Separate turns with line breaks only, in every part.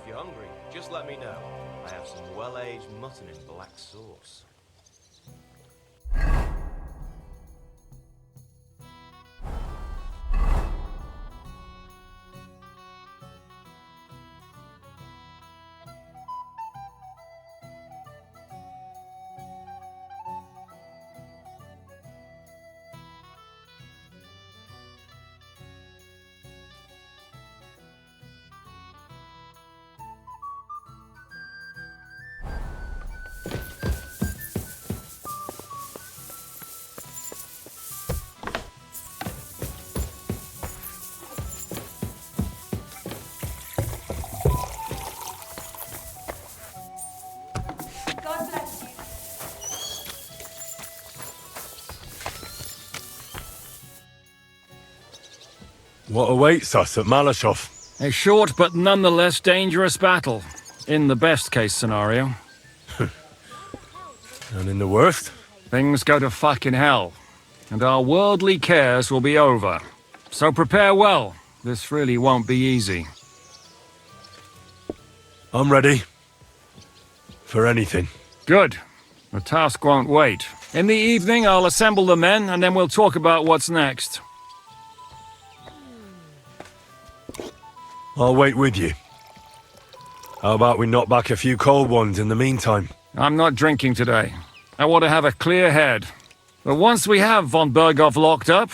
you're hungry, just let me know. I have some well-aged mutton in black sauce.
God bless you.
What awaits us at Malashov?
A short but nonetheless dangerous battle, in the best-case scenario.
And in the worst?
Things go to fucking hell, and our worldly cares will be over. So prepare well. This really won't be easy.
I'm ready. For anything.
Good. The task won't wait. In the evening, I'll assemble the men, and then we'll talk about what's next.
I'll wait with you. How about we knock back a few cold ones in the meantime?
I'm not drinking today. I want to have a clear head. But once we have von Berghoff locked up,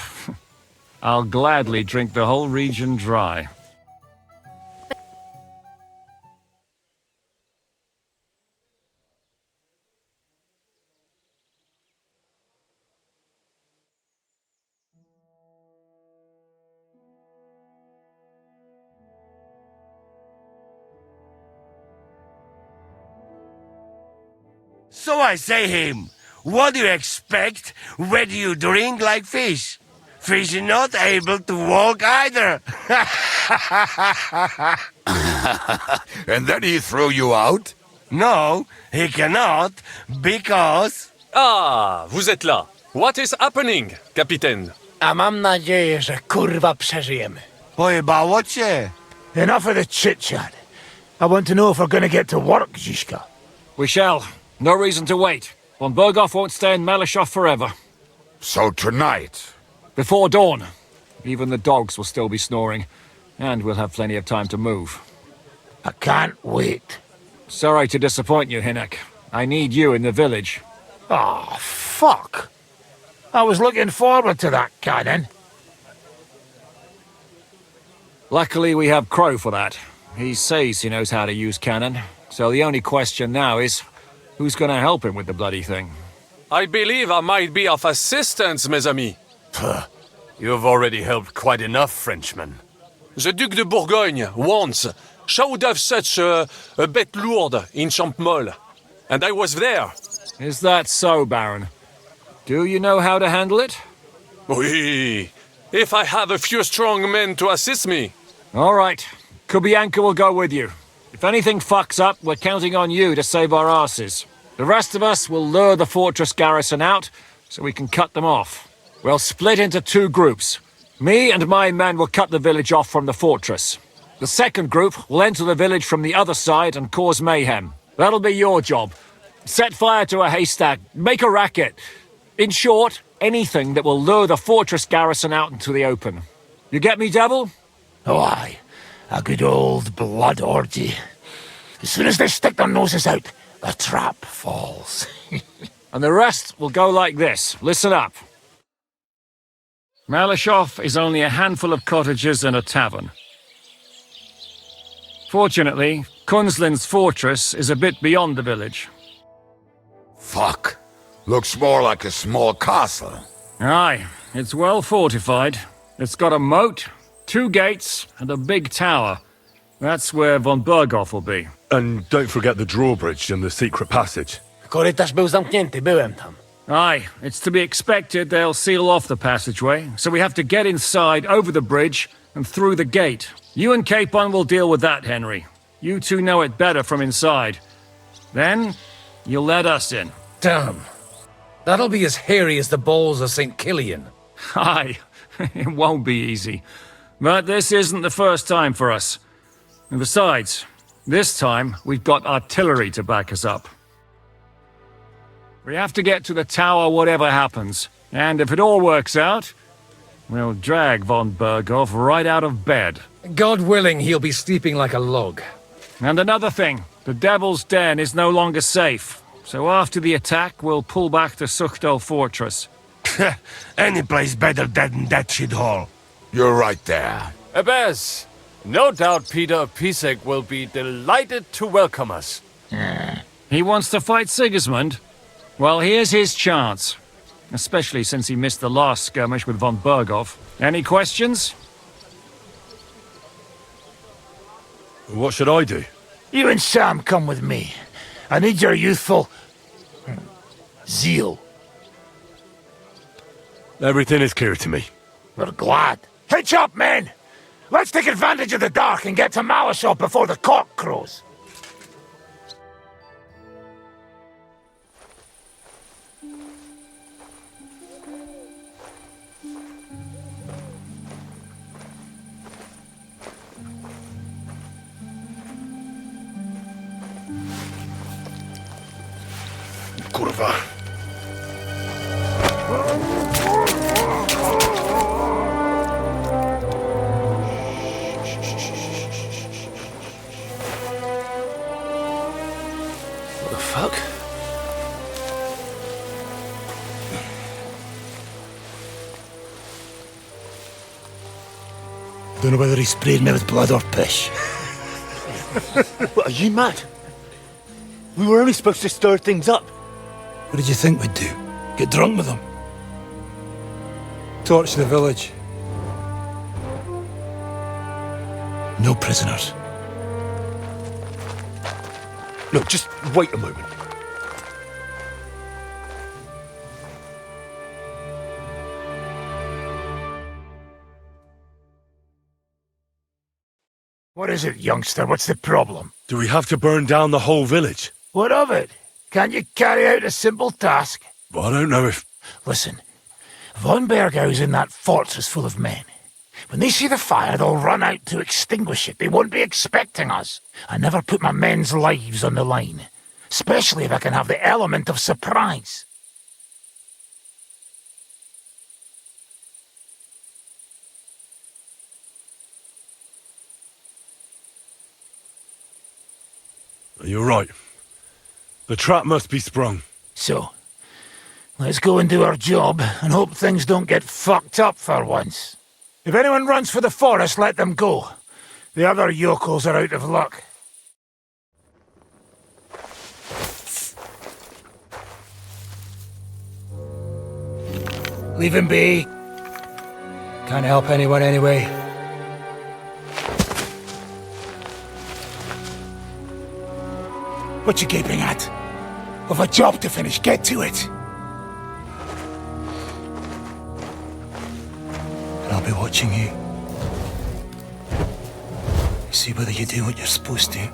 I'll gladly drink the whole region dry.
So I say him, what do you expect when you drink like fish? Fish is not able to walk either.
And then he threw you out?
No, he cannot, because...
Ah, vous êtes là. What is happening, Capitaine?
A mam nadzieję, że kurwa przeżyjemy.
Pojebało cię.
Enough of the chit-chat. I want to know if we're gonna get to work, Zizka.
We shall. No reason to wait. Von Berghoff won't stay in Malashov forever.
So tonight?
Before dawn. Even the dogs will still be snoring. And we'll have plenty of time to move.
I can't wait.
Sorry to disappoint you, Hinek. I need you in the village.
Oh, fuck. I was looking forward to that cannon.
Luckily, we have Crow for that. He says he knows how to use cannon. So the only question now is, who's gonna help him with the bloody thing?
I believe I might be of assistance, mes amis.
You've already helped quite enough, Frenchman.
The Duc de Bourgogne once showed have such a bête lourde in Champmol, and I was there.
Is that so, Baron? Do you know how to handle it?
Oui, if I have a few strong men to assist me.
All right. Kubianka will go with you. If anything fucks up, we're counting on you to save our asses. The rest of us will lure the fortress garrison out, so we can cut them off. We'll split into two groups. Me and my men will cut the village off from the fortress. The second group will enter the village from the other side and cause mayhem. That'll be your job. Set fire to a haystack, make a racket. In short, anything that will lure the fortress garrison out into the open. You get me, Devil?
Oh, aye. A good old blood orgy. As soon as they stick their noses out, the trap falls.
And the rest will go like this. Listen up. Malashov is only a handful of cottages and a tavern. Fortunately, Kunzlin's fortress is a bit beyond the village.
Fuck. Looks more like a small castle.
Aye, it's well fortified. It's got a moat, 2 gates, and a big tower. That's where von Berghoff will be.
And don't forget the drawbridge and the secret passage.
Korytarz był zamknięty, byłem tam.
Aye, it's to be expected they'll seal off the passageway, so we have to get inside, over the bridge, and through the gate. You and Capon will deal with that, Henry. You two know it better from inside. Then, you'll let us in.
Damn. That'll be as hairy as the balls of St. Killian.
Aye, it won't be easy. But this isn't the first time for us. And besides, This time, we've got artillery to back us up. We have to get to the tower whatever happens, and if it all works out, we'll drag von Berghoff right out of bed.
God willing, he'll be sleeping like a log.
And another thing, the Devil's Den is no longer safe, so after the attack, we'll pull back to Suchtel Fortress.
Any place better than that shithole.
You're right there.
Abbas, no doubt Peter of Pisek will be delighted to welcome us.
He wants to fight Sigismund? Well, here's his chance. Especially since he missed the last skirmish with von Berghoff. Any questions?
What should I do?
You and Sam come with me. I need your youthful... zeal.
Everything is clear to me.
We're glad. Hitch up, men! Let's take advantage of the dark and get to Malashov before the cock crows.
Kurwa.
What the fuck? Don't know whether he sprayed me with blood or piss.
What, are you mad? We were only supposed to stir things up.
What did you think we'd do? Get drunk with them? Torch the village. No prisoners.
Look, just wait a moment.
What is it, youngster? What's the problem?
Do we have to burn down the whole village?
What of it? Can't you carry out a simple task?
Well, I don't know if...
Listen, von Bergau's in that fortress full of men. When they see the fire, they'll run out to extinguish it. They won't be expecting us. I never put my men's lives on the line, especially if I can have the element of surprise.
You're right. The trap must be sprung.
So, let's go and do our job and hope things don't get fucked up for once. If anyone runs for the forest, let them go. The other yokels are out of luck. Leave him be. Can't help anyone anyway. What you gaping at? We've a job to finish, get to it. And I'll be watching you. See whether you do what you're supposed to.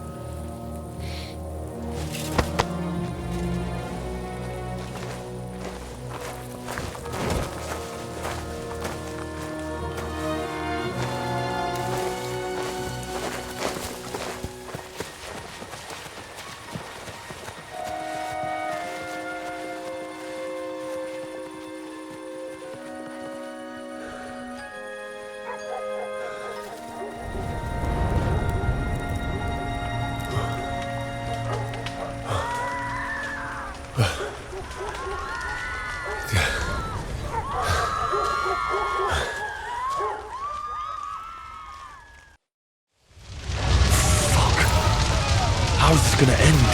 How's this gonna end?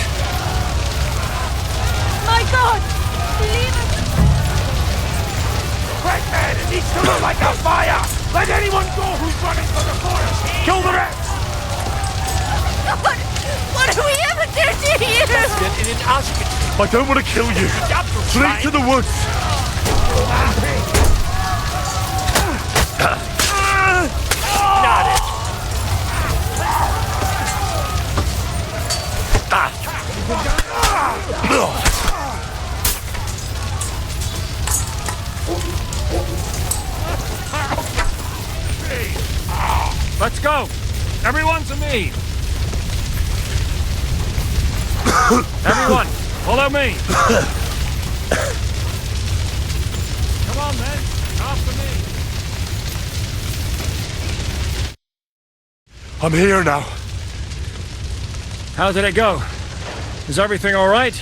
My God! Leave us!
Quick, man! It needs to look like a fire! Let anyone go who's running for the forest! Kill the rest!
God! What do we ever do to you?
I don't want to kill you. Flee to the woods.
Not it!
Let's go! Everyone to me! Everyone, follow me! Come on, men. After me.
I'm here now.
How did it go? Is everything all right?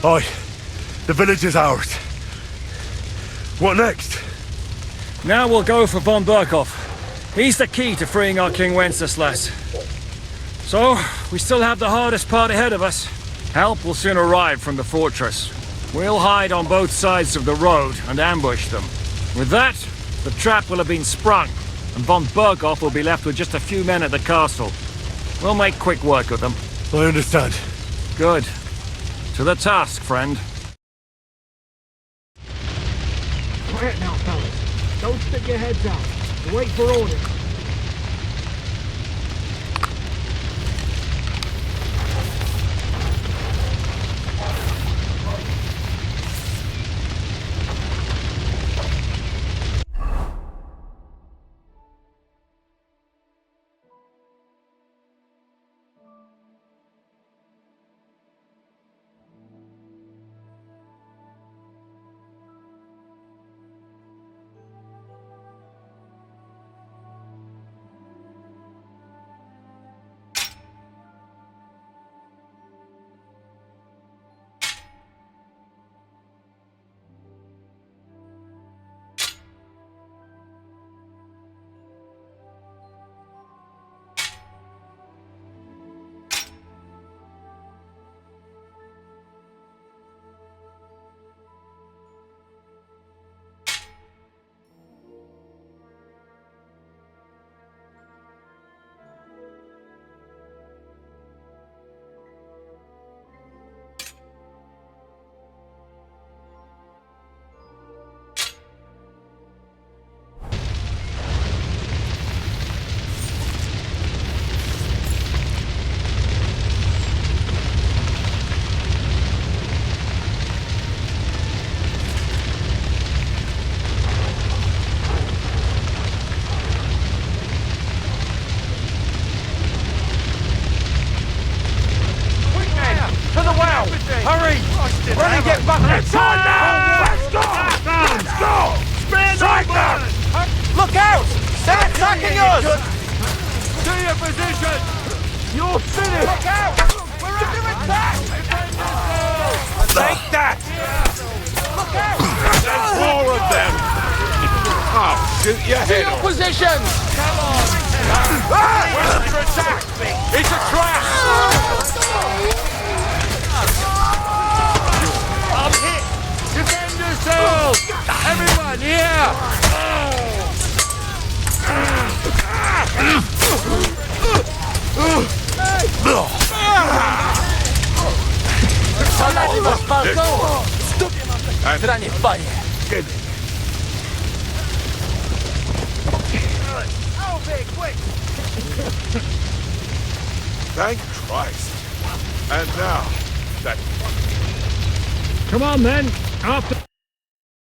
Aye, the village is ours. What next?
Now we'll go for von Berkhoff. He's the key to freeing our King Wenceslas. So, we still have the hardest part ahead of us. Help will soon arrive from the fortress. We'll hide on both sides of the road and ambush them. With that, the trap will have been sprung, and von Berkhoff will be left with just a few men at the castle. We'll make quick work of them.
I understand.
Good. To the task, friend.
Quiet now, fellas. Don't stick your heads out. Wait for orders.
Hurry! Run and get back! It's on now! Let's go! Let's go! Strike them! Look out! They're attacking us! To your position! You're finished! Look out! We're under attack! Take that! Look out!
There's more of them! I'll shoot your head off.
Positions! Come on! We're under attack! It's a trap! I'm hit! Defend yourselves! Everyone, here! Soldati ma spalco! Stranie panie!
Thank Christ. And now, that
Come on, then. After.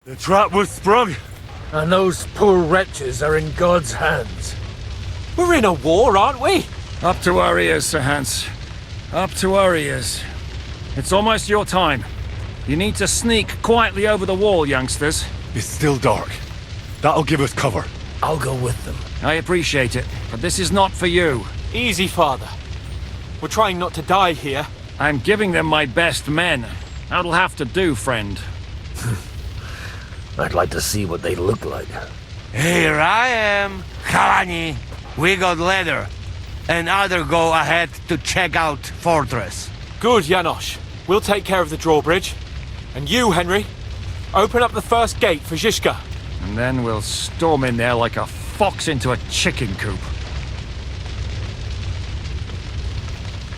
The trap was sprung.
And those poor wretches are in God's hands.
We're in a war, aren't we?
Up to our ears, Sir Hans. Up to our ears. It's almost your time. You need to sneak quietly over the wall, youngsters.
It's still dark. That'll give us cover.
I'll go with them.
I appreciate it, but this is not for you.
Easy, father. We're trying not to die here.
I'm giving them my best men. That'll have to do, friend.
I'd like to see what they look like.
Here I am, Kalani. We got leather, and other go ahead to check out fortress.
Good, Janosch. We'll take care of the drawbridge. And you, Henry, open up the first gate for Zizka.
And then we'll storm in there like a fox into a chicken coop.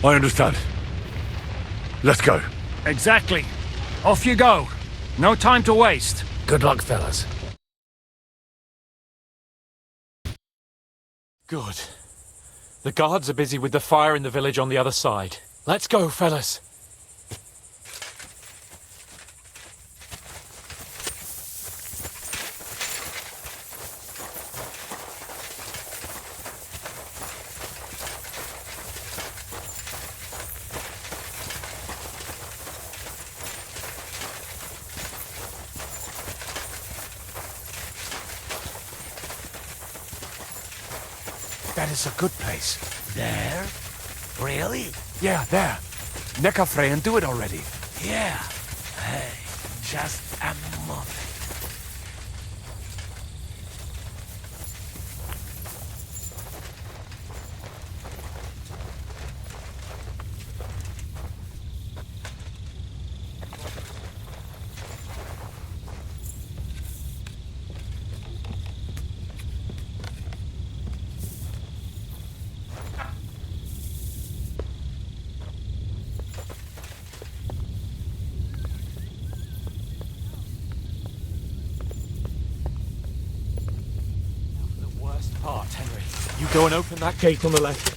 I understand. Let's go.
Exactly. Off you go. No time to waste.
Good luck, fellas.
Good. The guards are busy with the fire in the village on the other side. Let's go, fellas.
that is a good place.
There? Really?
Yeah, there. Neckarfrey and do it already.
Yeah. Hey, just a moment.
Part, Henry. You go and open that gate on the left.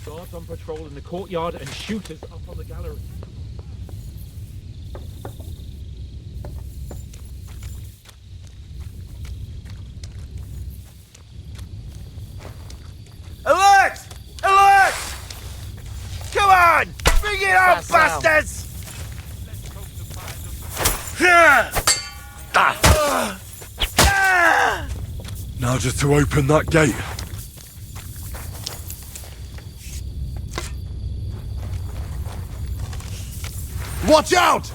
Guards on patrol in the courtyard and shooters up on the gallery.
Alert! Alert! Come on! Bring it on, bastards!
Now just to open that gate.
Watch out!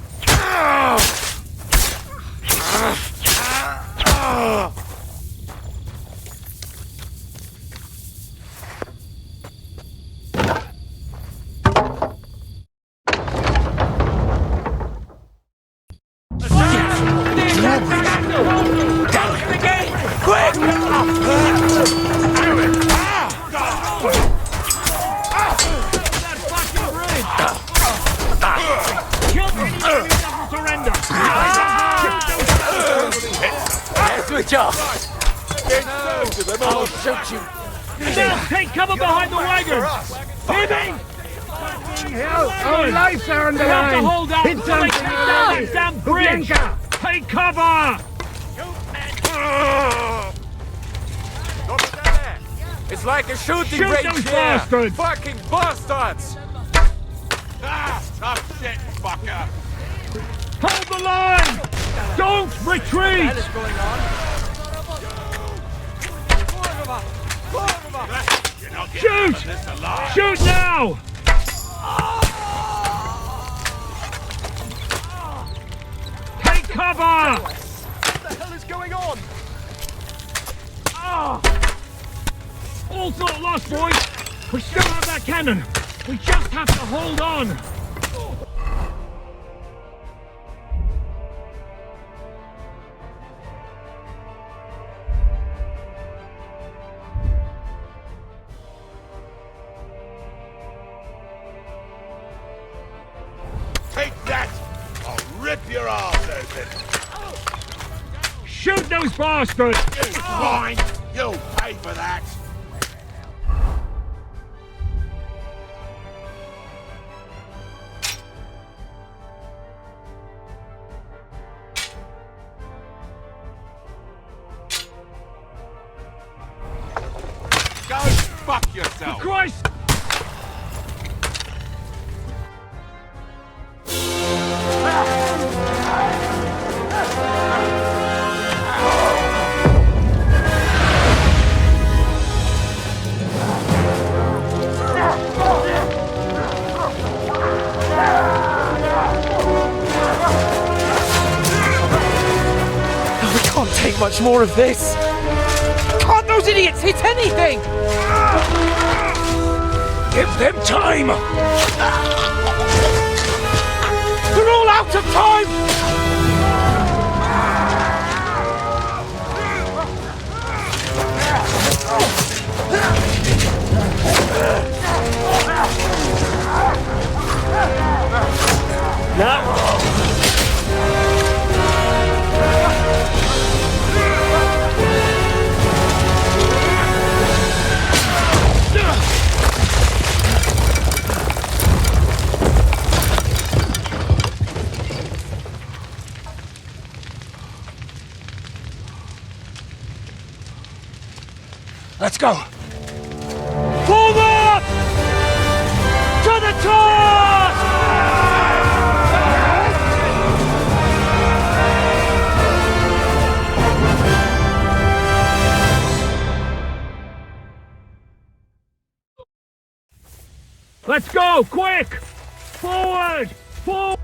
I'll shoot you. Now take cover behind the wagon. Hear me?
Our lives are on the
We have to
line!
hold out
Hit
until they take down this damn bridge. Take cover.
It's like a shooting
Shoot
range
those
here.
bastards.
Fucking bastards!
Tough shit, fucker!
Hold the line. Don't retreat.
What is going on?
Shoot! Shoot now! Take cover!
What the hell is going on?
All's not lost, boys! We still have that cannon! We just have to hold on!
Take that! I'll rip your arse open!
Shoot those bastards!
You swine! You'll pay for that! Go fuck yourself!
Christ!
We can't take much more of this! Can't those idiots hit anything?
Give them time!
They're all out of time!
Let's go!
Forward! To the task! Let's go, quick! Forward! Forward!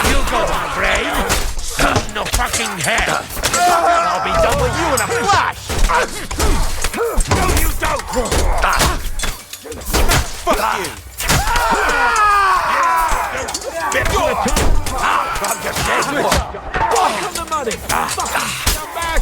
You go, my brave. Shoot no fucking head. I'll be done with you in a flash. No, you don't. Fuck you. Bit to the top. I'm just saying.
Walk on the money! Come back!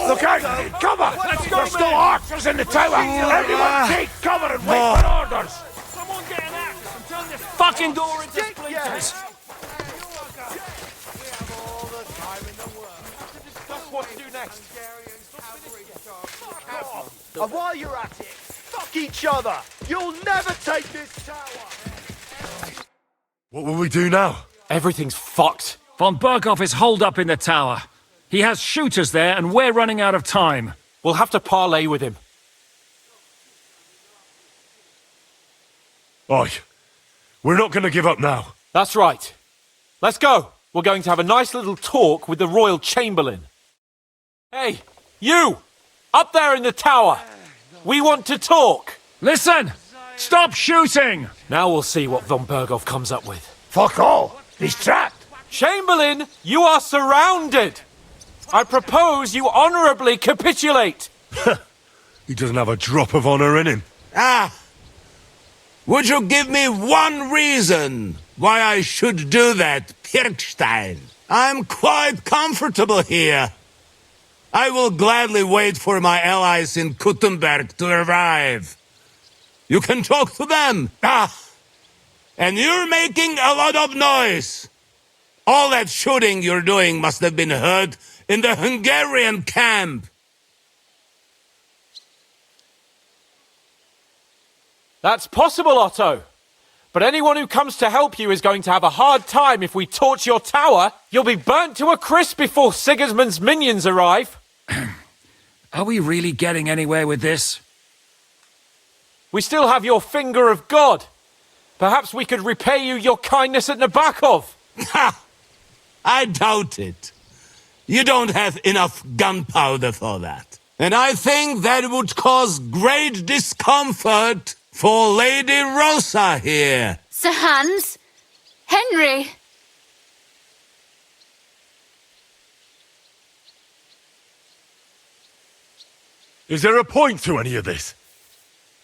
Look out! Cover!
Let's go,
There's still
man.
archers in the tower! Everyone take cover and wait for orders!
Someone get an axe and turn this fucking door into splinters!
What to do next? And while you're at it, fuck each other! You'll never take this tower!
What will we do now?
Everything's fucked. Von Berghoff is holed up in the tower. He has shooters there, and we're running out of time.
We'll have to parley with him.
Oi, we're not going to give up now.
That's right. Let's go. We're going to have a nice little talk with the Royal Chamberlain. Hey, you! Up there in the tower! We want to talk!
Listen! Stop shooting!
Now we'll see what Von Berghoff comes up with.
Fuck all! He's trapped!
Chamberlain, you are surrounded! I propose you honourably capitulate!
He doesn't have a drop of honour in him.
Ah! Would you give me one reason why I should do that, Pirkstein? I'm quite comfortable here. I will gladly wait for my allies in Kuttenberg to arrive. You can talk to them. Ah! And you're making a lot of noise. All that shooting you're doing must have been heard in the Hungarian camp.
That's possible, Otto. But anyone who comes to help you is going to have a hard time if we torch your tower. You'll be burnt to a crisp before Sigismund's minions arrive.
Are we really getting anywhere with this?
We still have your finger of God. Perhaps we could repay you your kindness at Nabokov.
Ha! I doubt it. You don't have enough gunpowder for that. And I think that would cause great discomfort for Lady Rosa here.
Sir Hans? Henry?
Is there a point to any of this?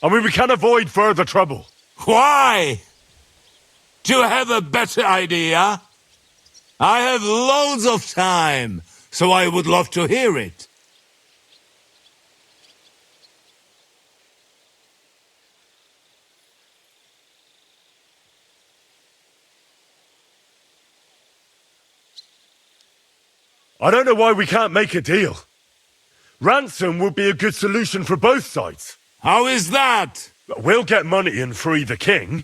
I mean, we can avoid further trouble.
Why? Do you have a better idea? I have loads of time, so I would love to hear it.
I don't know why we can't make a deal. Ransom would be a good solution for both sides.
How is that?
We'll get money and free the king,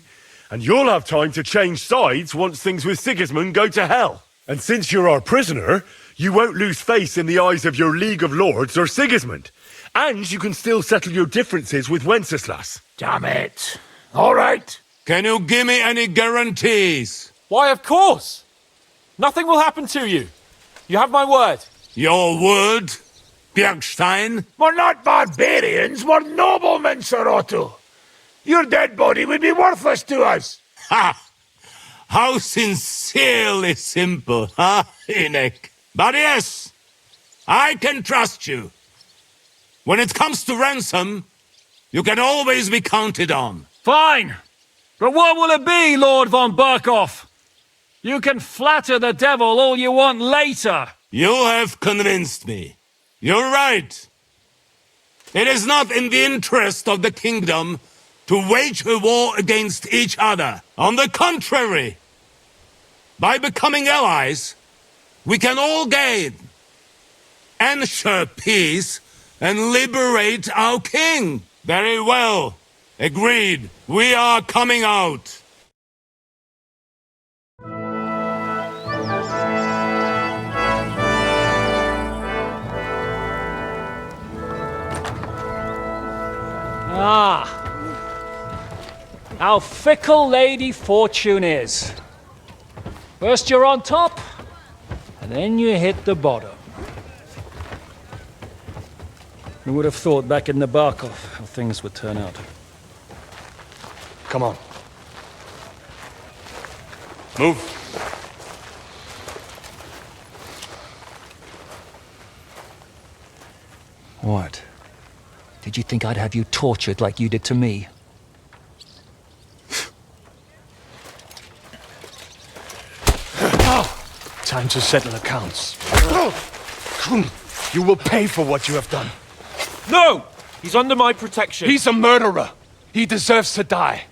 and you'll have time to change sides once things with Sigismund go to hell. And since you're our prisoner, you won't lose face in the eyes of your League of Lords or Sigismund. And you can still settle your differences with Wenceslas.
Damn it. All right.
Can you give me any guarantees?
Why, of course. Nothing will happen to you. You have my word.
Your word, Bjergstein?
We're not barbarians, we're noblemen, Sir Otto. Your dead body would be worthless to us.
Ha! How sincerely simple, huh, Enoch? But yes, I can trust you. When it comes to ransom, You can always be counted on.
Fine. But what will it be, Lord von Burkhoff? You can flatter the devil all you want later.
You have convinced me. You're right. It is not in the interest of the kingdom to wage a war against each other. On the contrary, by becoming allies, we can all gain, ensure peace, and liberate our king. Very well. Agreed. We are coming out.
Ah. How fickle Lady Fortune is. First you're on top, and then you hit the bottom. Who would have thought back in the Barkov how things would turn out?
Come on. Move.
What? Did you think I'd have you tortured like you did to me?
Time to settle accounts. You will pay for what you have done.
No! He's under my protection.
He's a murderer. He deserves to die.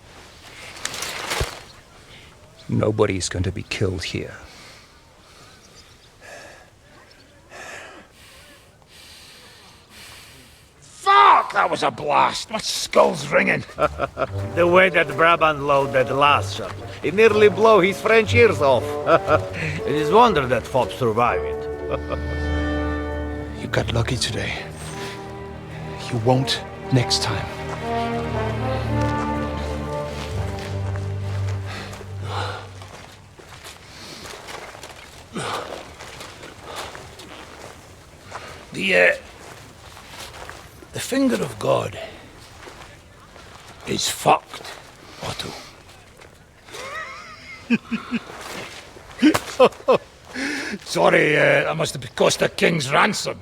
Nobody's going to be killed here.
Fuck! That was a blast. My skull's ringing.
The way that Brabant load that last shot, it nearly blow his French ears off. It is wonder that fops survive it.
You got lucky today. You won't next time.
The finger of God is fucked, Otto. Sorry, that must have cost the king's ransom.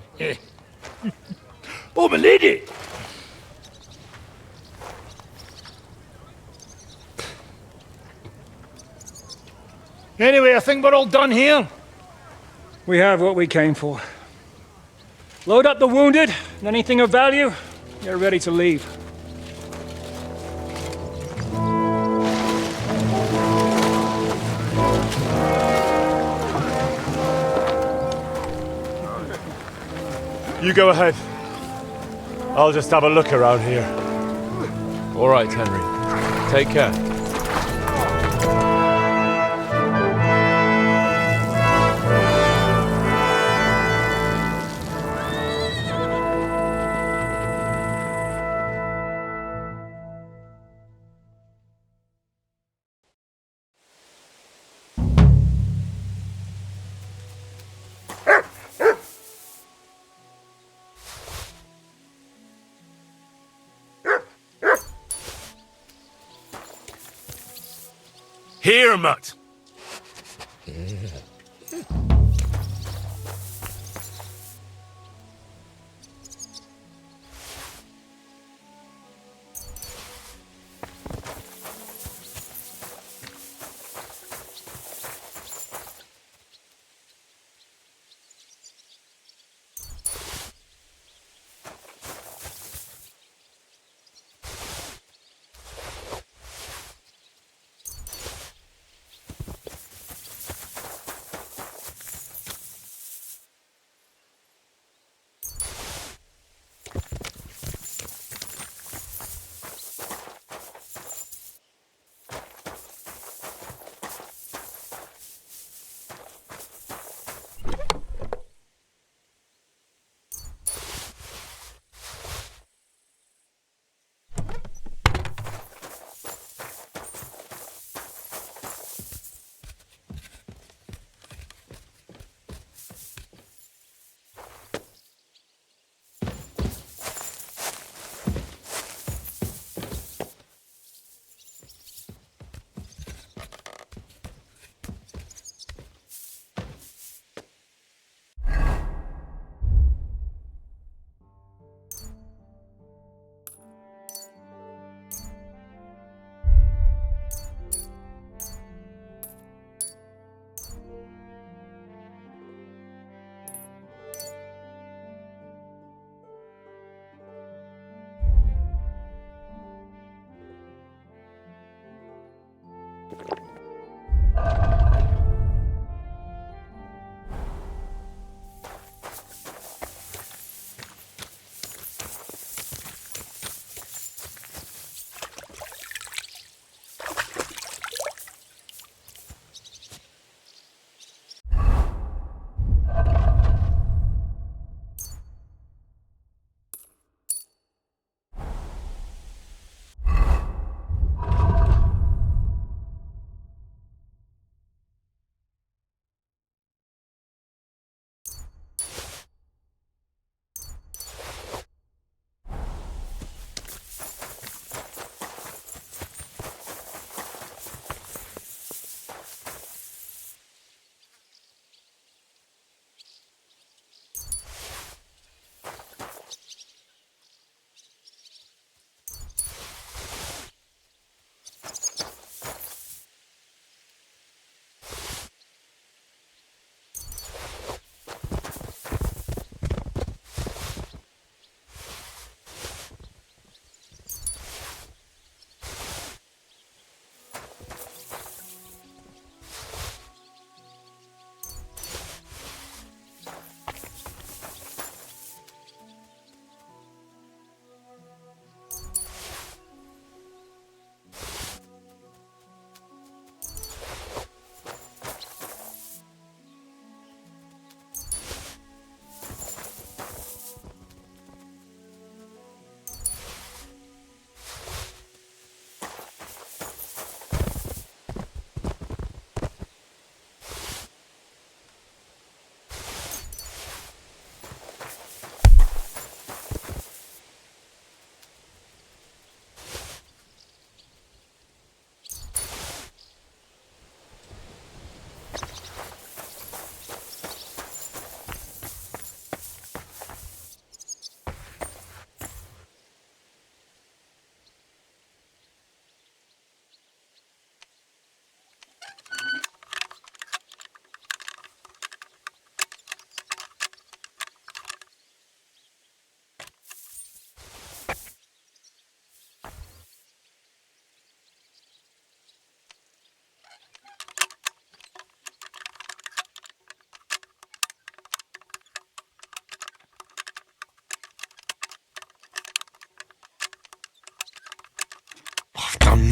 Oh, my lady! Anyway, I think we're all done here.
We have what we came for. Load up the wounded, and anything of value, you're ready to leave.
You go ahead. I'll just have a look around here.
All right, Henry. Take care.
Here, Mutt.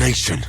Damnation.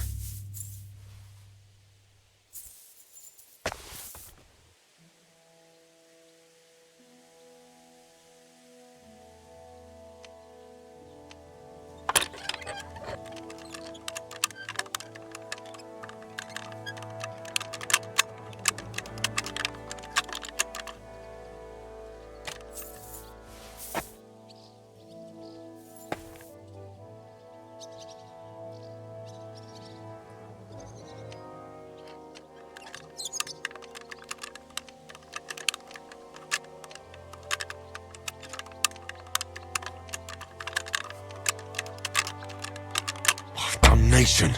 Damnation.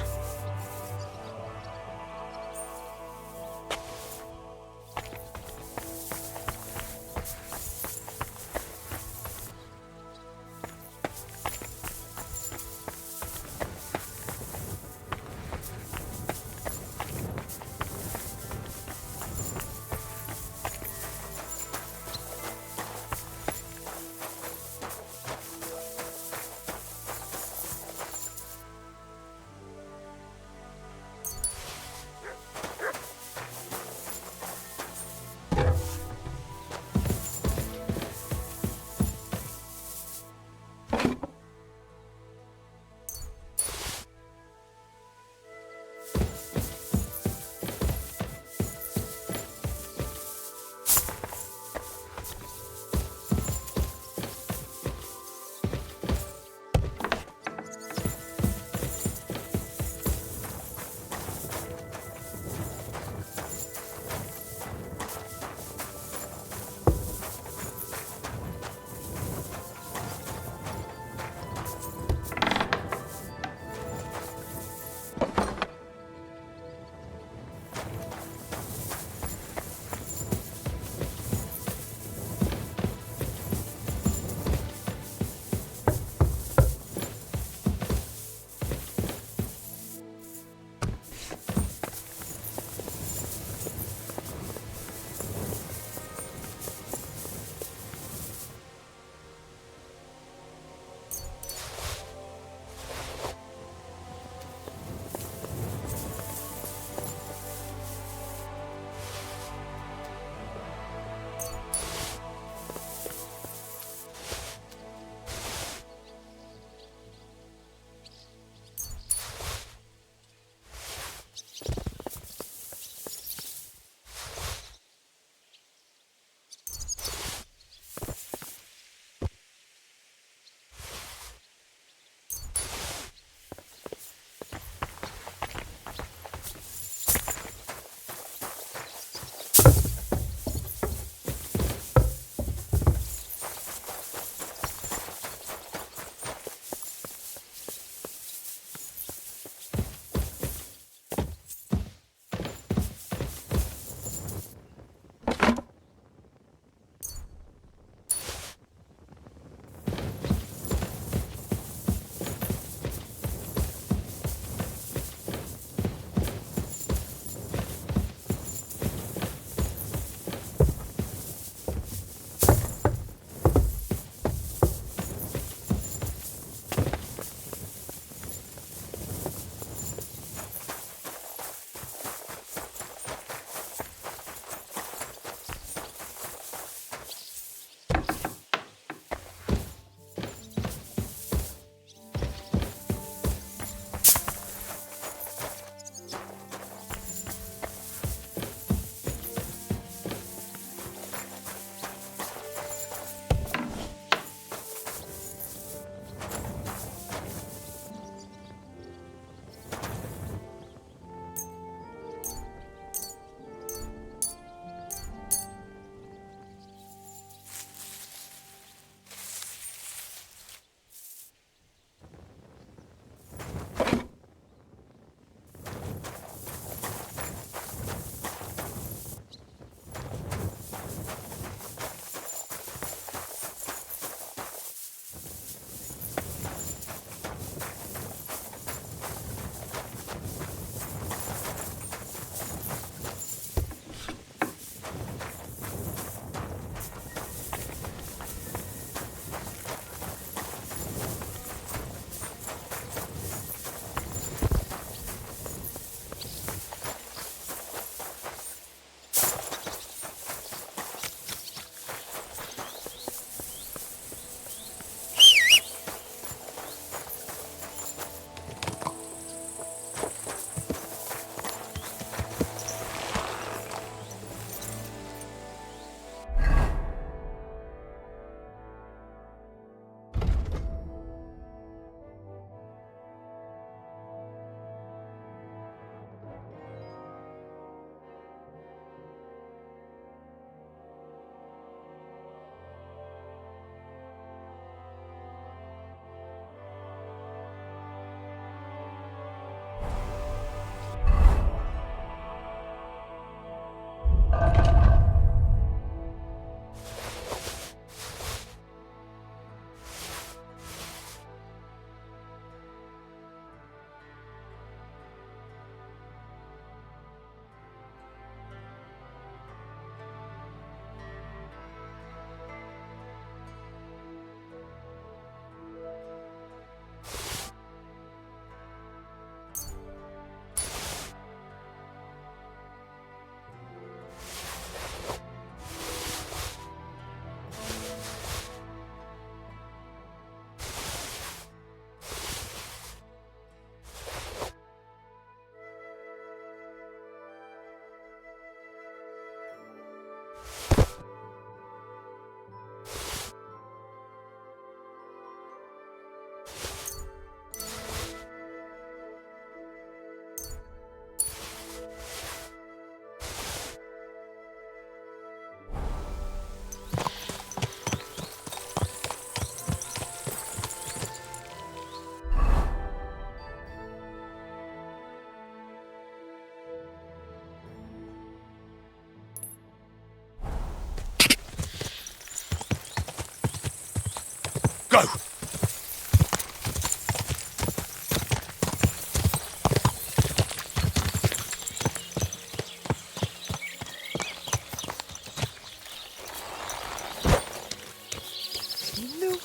Go!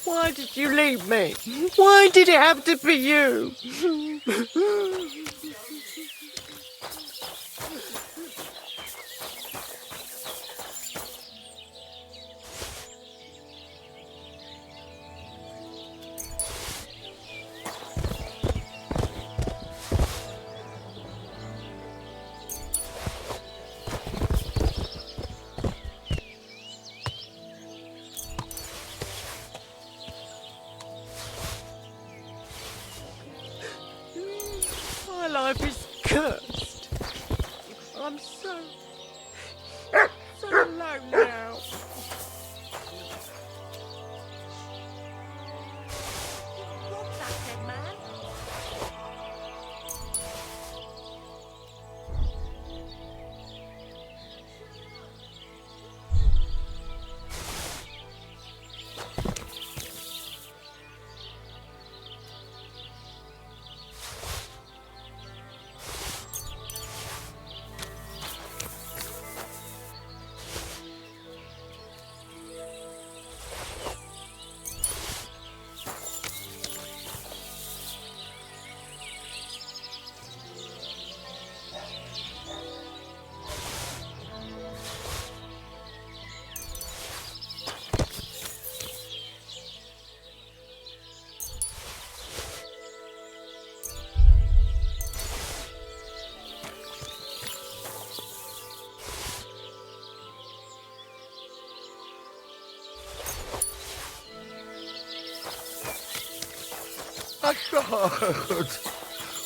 Why did you leave me? Why did it have to be you? My life is cursed. I'm so alone now.
What's that, dead man?
I can't.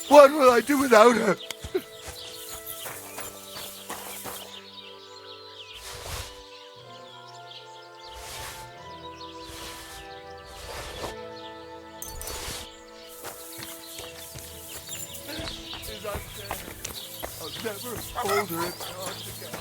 What will I do without her? Is I can. I'll never hold her in my arms again.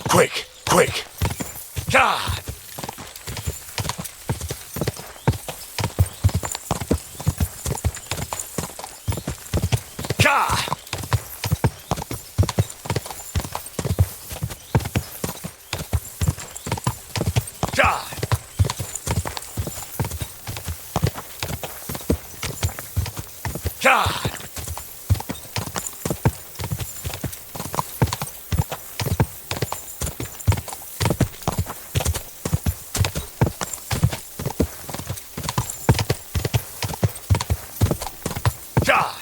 Quick! Quick! God! God! God! God! God!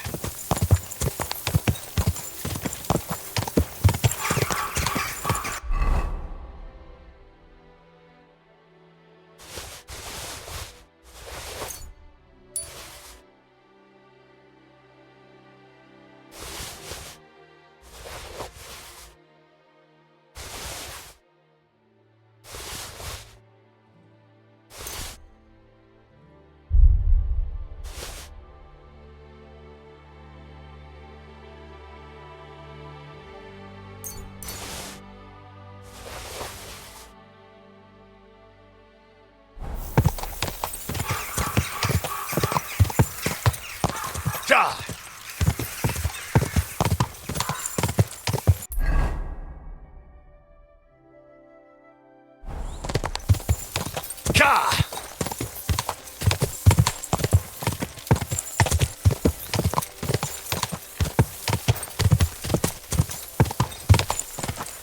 Ka!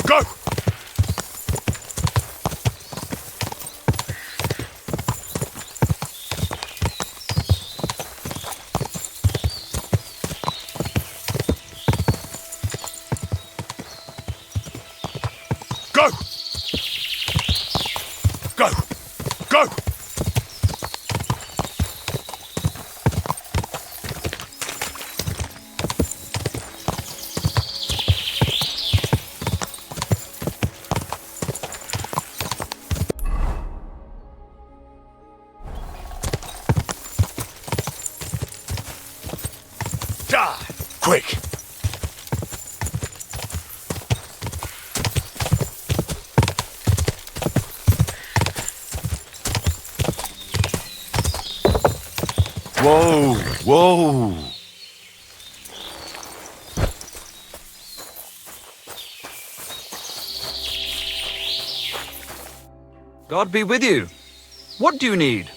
Go! Go! Go! Go! Die! Quick! Whoa! Whoa!
God be with you. What do you need?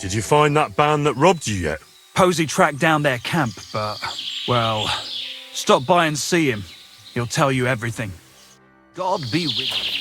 Did you find that band that robbed you yet?
Posey tracked down their camp, but, well, stop by and see him. He'll tell you everything.
God be with you.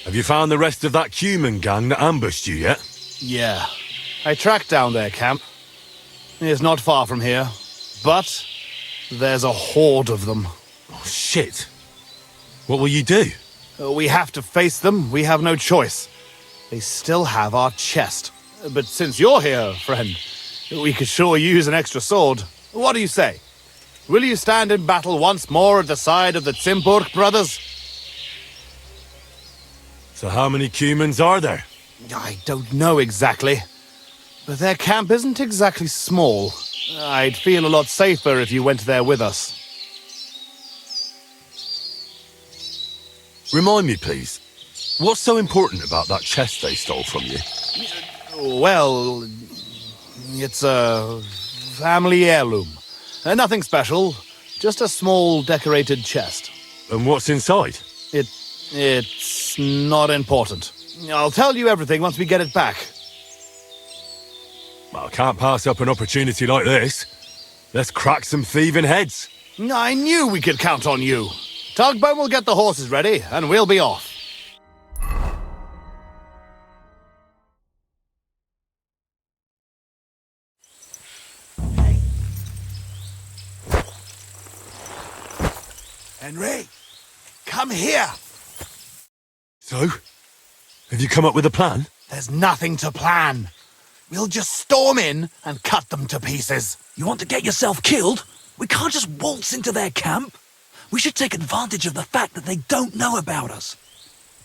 Have you found the rest of that human gang that ambushed you yet?
Yeah. I tracked down their camp. It's not far from here. But there's a horde of them.
Oh, shit. What will you do?
We have to face them. We have no choice. They still have our chest. But since you're here, friend, we could sure use an extra sword. What do you say? Will you stand in battle once more at the side of the Zimburg brothers?
So how many humans are there?
I don't know exactly. But their camp isn't exactly small. I'd feel a lot safer if you went there with us.
Remind me, please. What's so important about that chest they stole from you?
Well, it's a family heirloom. Nothing special, just a small decorated chest.
And what's inside?
It's not important. I'll tell you everything once we get it back.
Well, I can't pass up an opportunity like this. Let's crack some thieving heads.
I knew we could count on you. Tugboat will get the horses ready, and we'll be off. Henry, come here.
So? Have you come up with a plan?
There's nothing to plan. We'll just storm in and cut them to pieces.
You want to get yourself killed? We can't just waltz into their camp. We should take advantage of the fact that they don't know about us.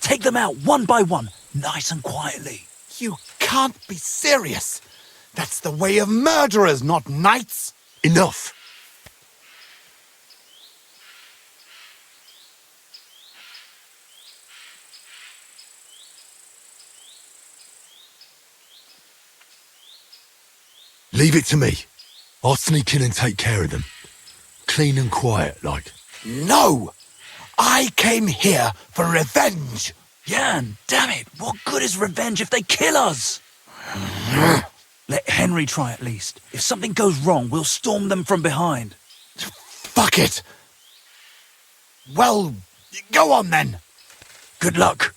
Take them out one by one, nice and quietly.
You can't be serious. That's the way of murderers, not knights.
Enough. Leave it to me. I'll sneak in and take care of them. Clean and quiet, like.
No! I came here for revenge!
Jan, damn it! What good is revenge if they kill us? Let Henry try at least. If something goes wrong, we'll storm them from behind.
Fuck it! Well, go on then.
Good luck.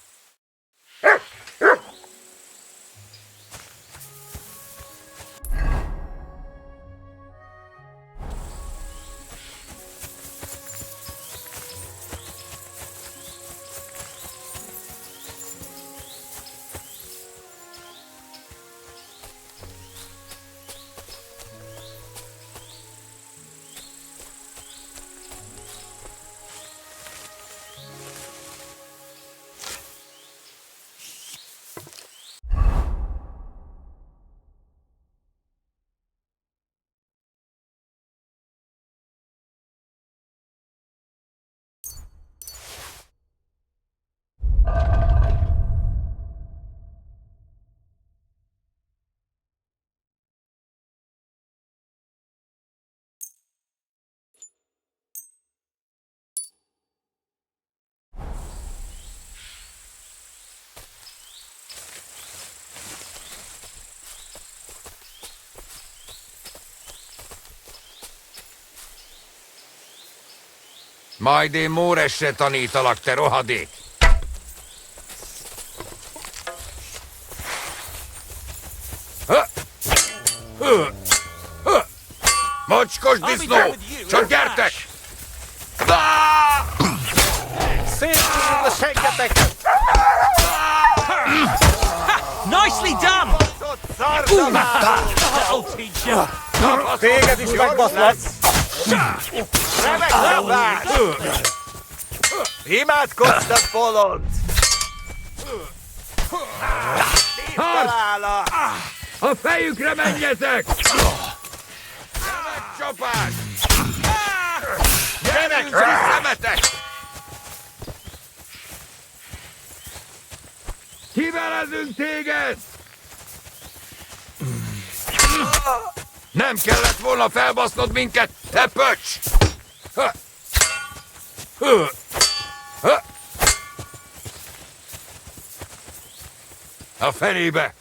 Majd én Móresre tanítalak, te rohadék! Mocskos disznó! Csak gyertek!
Nicely done! That'll teach you!
Téged is megbaszlak!
Remek labát! Imádkoztat, bolond!
Találak! A fejükre menjetek! Remek csapás! Gyerünk ki, szemetek! Kivelezünk téged! Nem kellett volna felbasznod minket, te pöcs! A fenébe!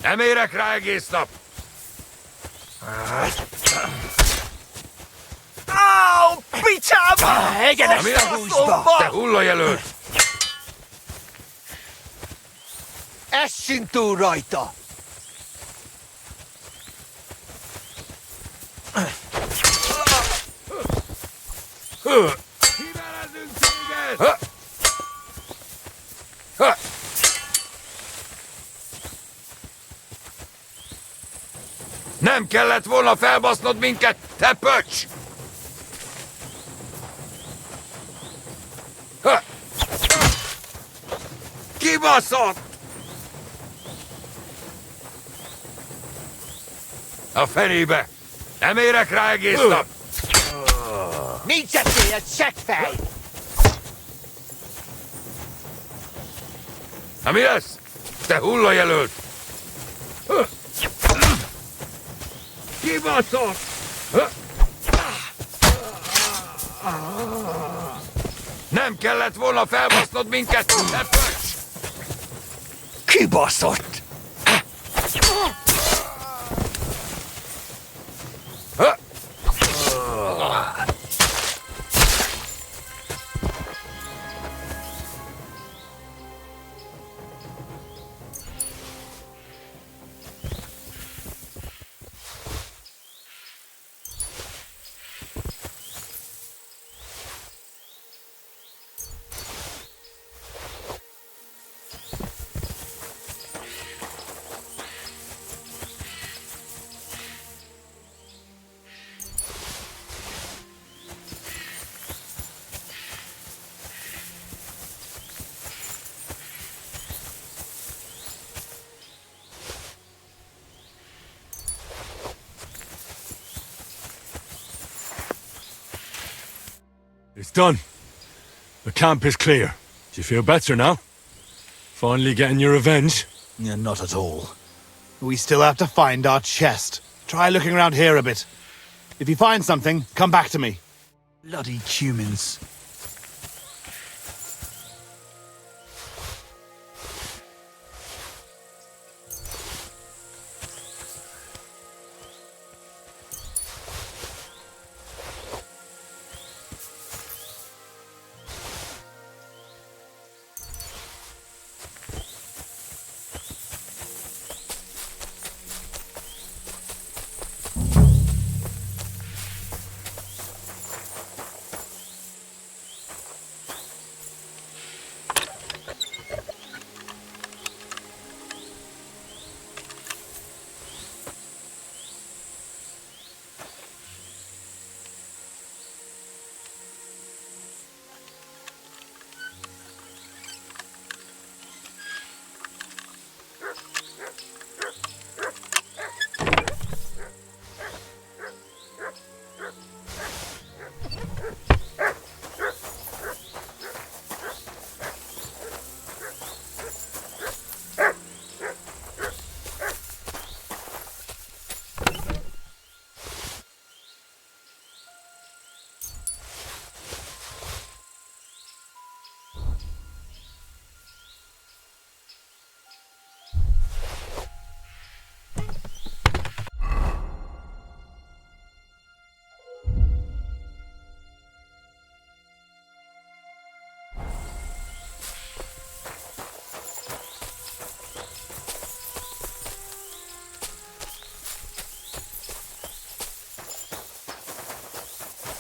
Nem érek rá egész nap!
Au, picsába!
Mi a húzba? Te hullajelölt!
Essin túl rajta!
Nem kellett volna felbasznod minket, te pöcs! Kibaszott! A fenébe! Nem érek rá egész nap!
Nincs esélyed, seggfej!
Na mi lesz? Te hullajelölt! Kibaszott! Nem kellett volna felbasznod minket, te pöcs!
Kibaszott!
It's done. The camp is clear. Do you feel better now? Finally getting your revenge?
Yeah, not at all. We still have to find our chest. Try looking around here a bit. If you find something, come back to me.
Bloody humans.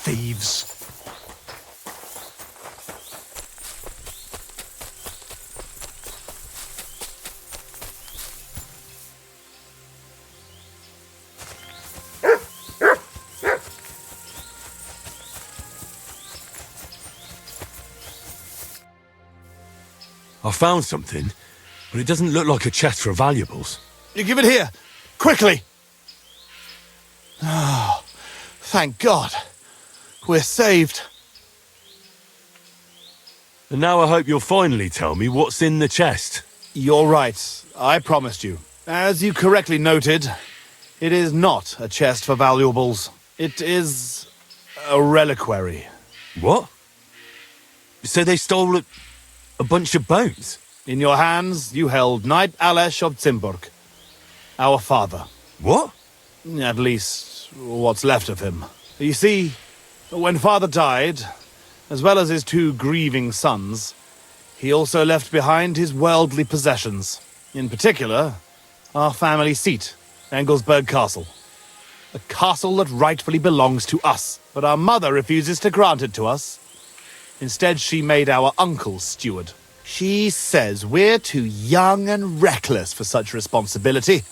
Thieves.
I found something, but it doesn't look like a chest for valuables.
You give it here! Quickly! Oh, thank God. We're saved.
And now I hope you'll finally tell me what's in the chest.
You're right. I promised you. As you correctly noted, it is not a chest for valuables. It is a reliquary.
What? So they stole a bunch of bones?
In your hands, you held Knight Alesh of Zimburg, our father.
What?
At least, what's left of him. You see, when father died, as well as his two grieving sons, he also left behind his worldly possessions. In particular, our family seat, Engelsberg Castle. A castle that rightfully belongs to us, but our mother refuses to grant it to us. Instead, she made our uncle steward. She says we're too young and reckless for such responsibility.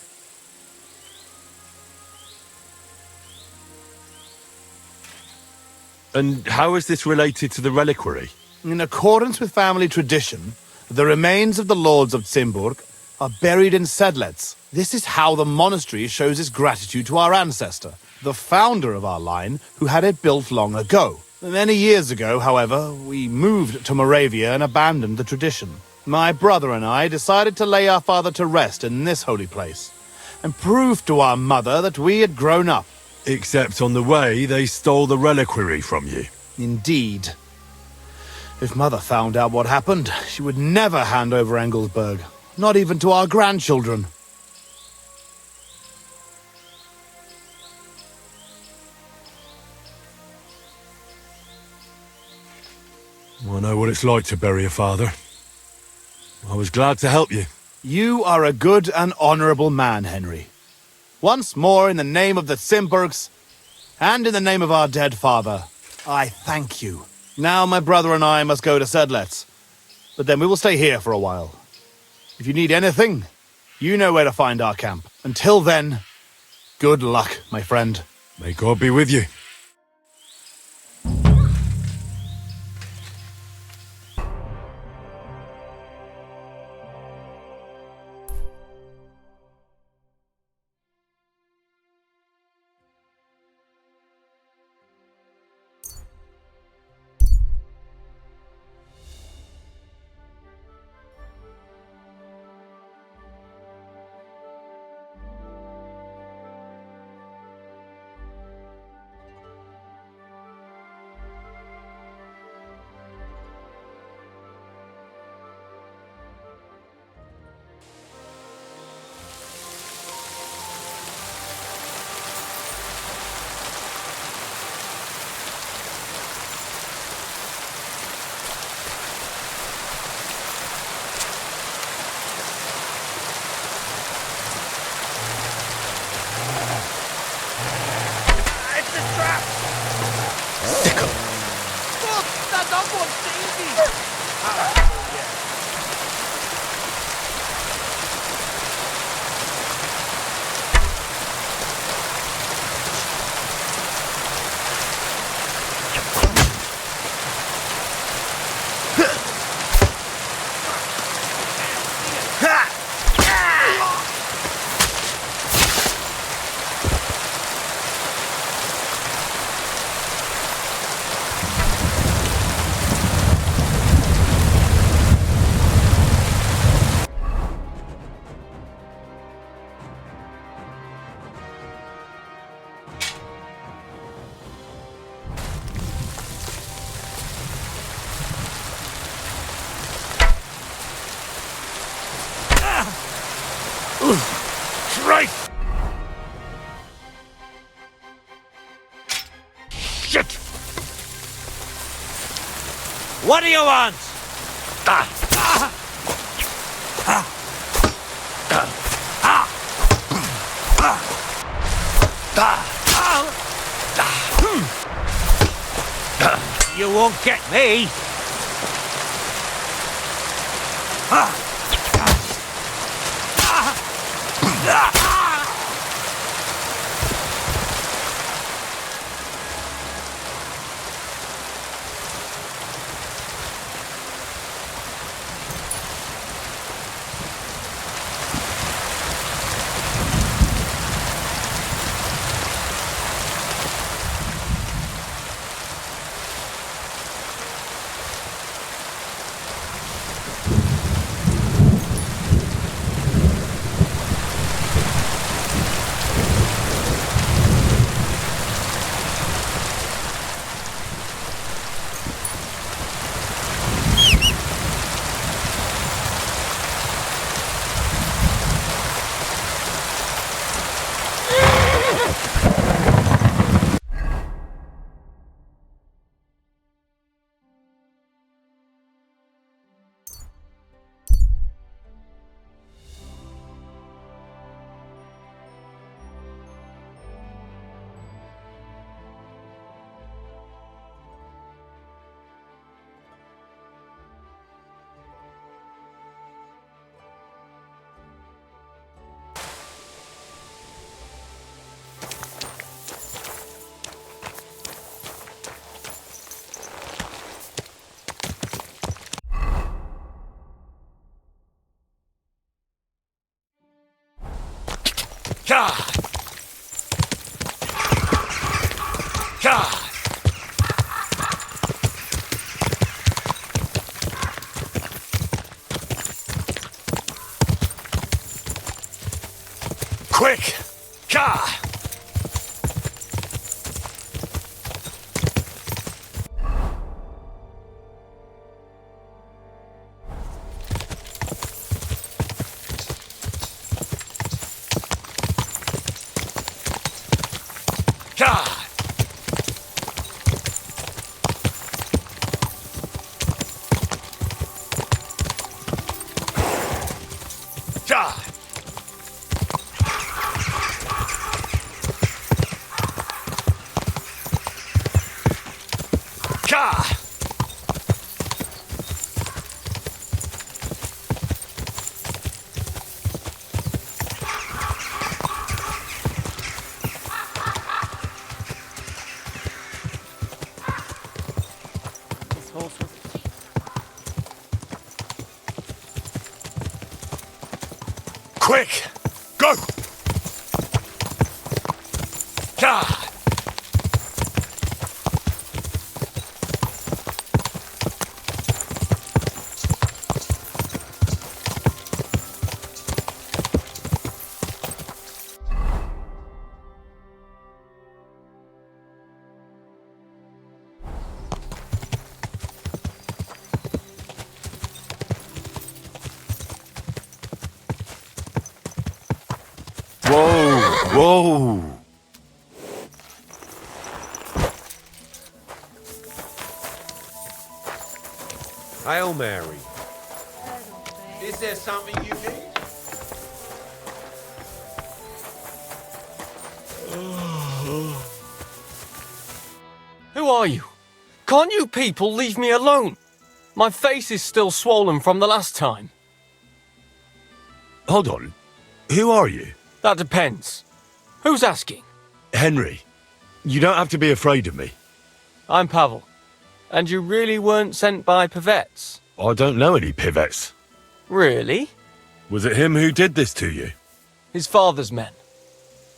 And how is this related to the reliquary?
In accordance with family tradition, the remains of the lords of Zimburg are buried in Sedlets. This is how the monastery shows its gratitude to our ancestor, the founder of our line, who had it built long ago. Many years ago, however, we moved to Moravia and abandoned the tradition. My brother and I decided to lay our father to rest in this holy place, and prove to our mother that we had grown up.
Except on the way, they stole the reliquary from you.
Indeed. If Mother found out what happened, she would never hand over Engelsberg, not even to our grandchildren.
I know what it's like to bury a father. I was glad to help you.
You are a good and honorable man, Henry. Once more, in the name of the Zimburgs, and in the name of our dead father, I thank you. Now my brother and I must go to Sedlets, but then we will stay here for a while. If you need anything, you know where to find our camp. Until then, good luck, my friend.
May God be with you.
Christ! Shit!
What do you want? You won't get me.
God! God! Quick! God! God! God! God! Quick! Go! God! Whoa!
Hail Mary. Is there something you need?
Who are you? Can't you people leave me alone? My face is still swollen from the last time.
Hold on. Who are you?
That depends. Who's asking?
Henry. You don't have to be afraid of me.
I'm Pavel. And you really weren't sent by Pivets?
I don't know any Pivets.
Really?
Was it him who did this to you?
His father's men.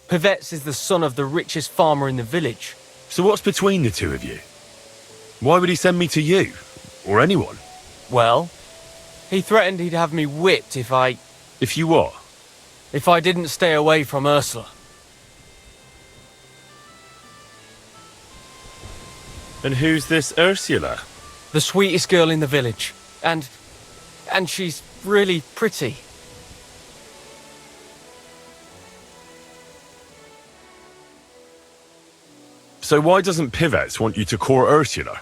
Pivets is the son of the richest farmer in the village.
So what's between the two of you? Why would he send me to you? Or anyone?
Well, he threatened he'd have me whipped if I...
If you what?
If I didn't stay away from Ursula.
And who's this Ursula?
The sweetest girl in the village. And she's really pretty.
So why doesn't Pivets want you to court Ursula?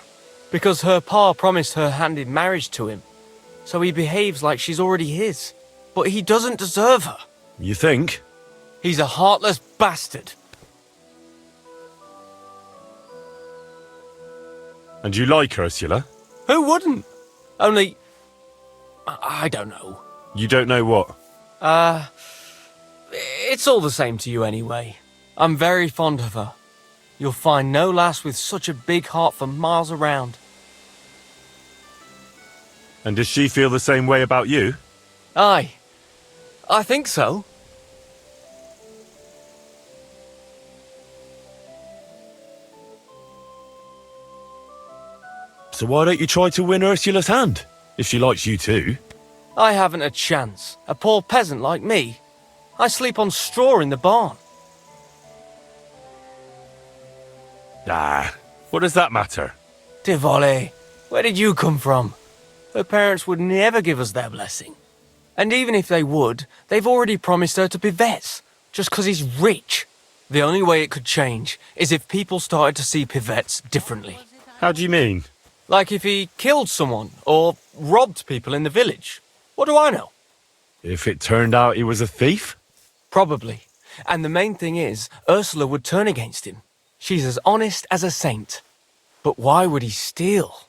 Because her pa promised her hand in marriage to him. So he behaves like she's already his. But he doesn't deserve her.
You think?
He's a heartless bastard.
And you like Ursula?
Who wouldn't? Only... I don't know.
You don't know what?
It's all the same to you anyway. I'm very fond of her. You'll find no lass with such a big heart for miles around.
And does she feel the same way about you?
Aye. I think so.
So why don't you try to win Ursula's hand, if she likes you too?
I haven't a chance. A poor peasant like me. I sleep on straw in the barn.
Ah, what does that matter?
Tivoli, where did you come from? Her parents would never give us their blessing. And even if they would, they've already promised her to Pivets, just 'cause he's rich. The only way it could change is if people started to see Pivets differently.
How do you mean?
Like if he killed someone, or robbed people in the village. What do I know?
If it turned out he was a thief?
Probably. And the main thing is, Ursula would turn against him. She's as honest as a saint. But why would he steal?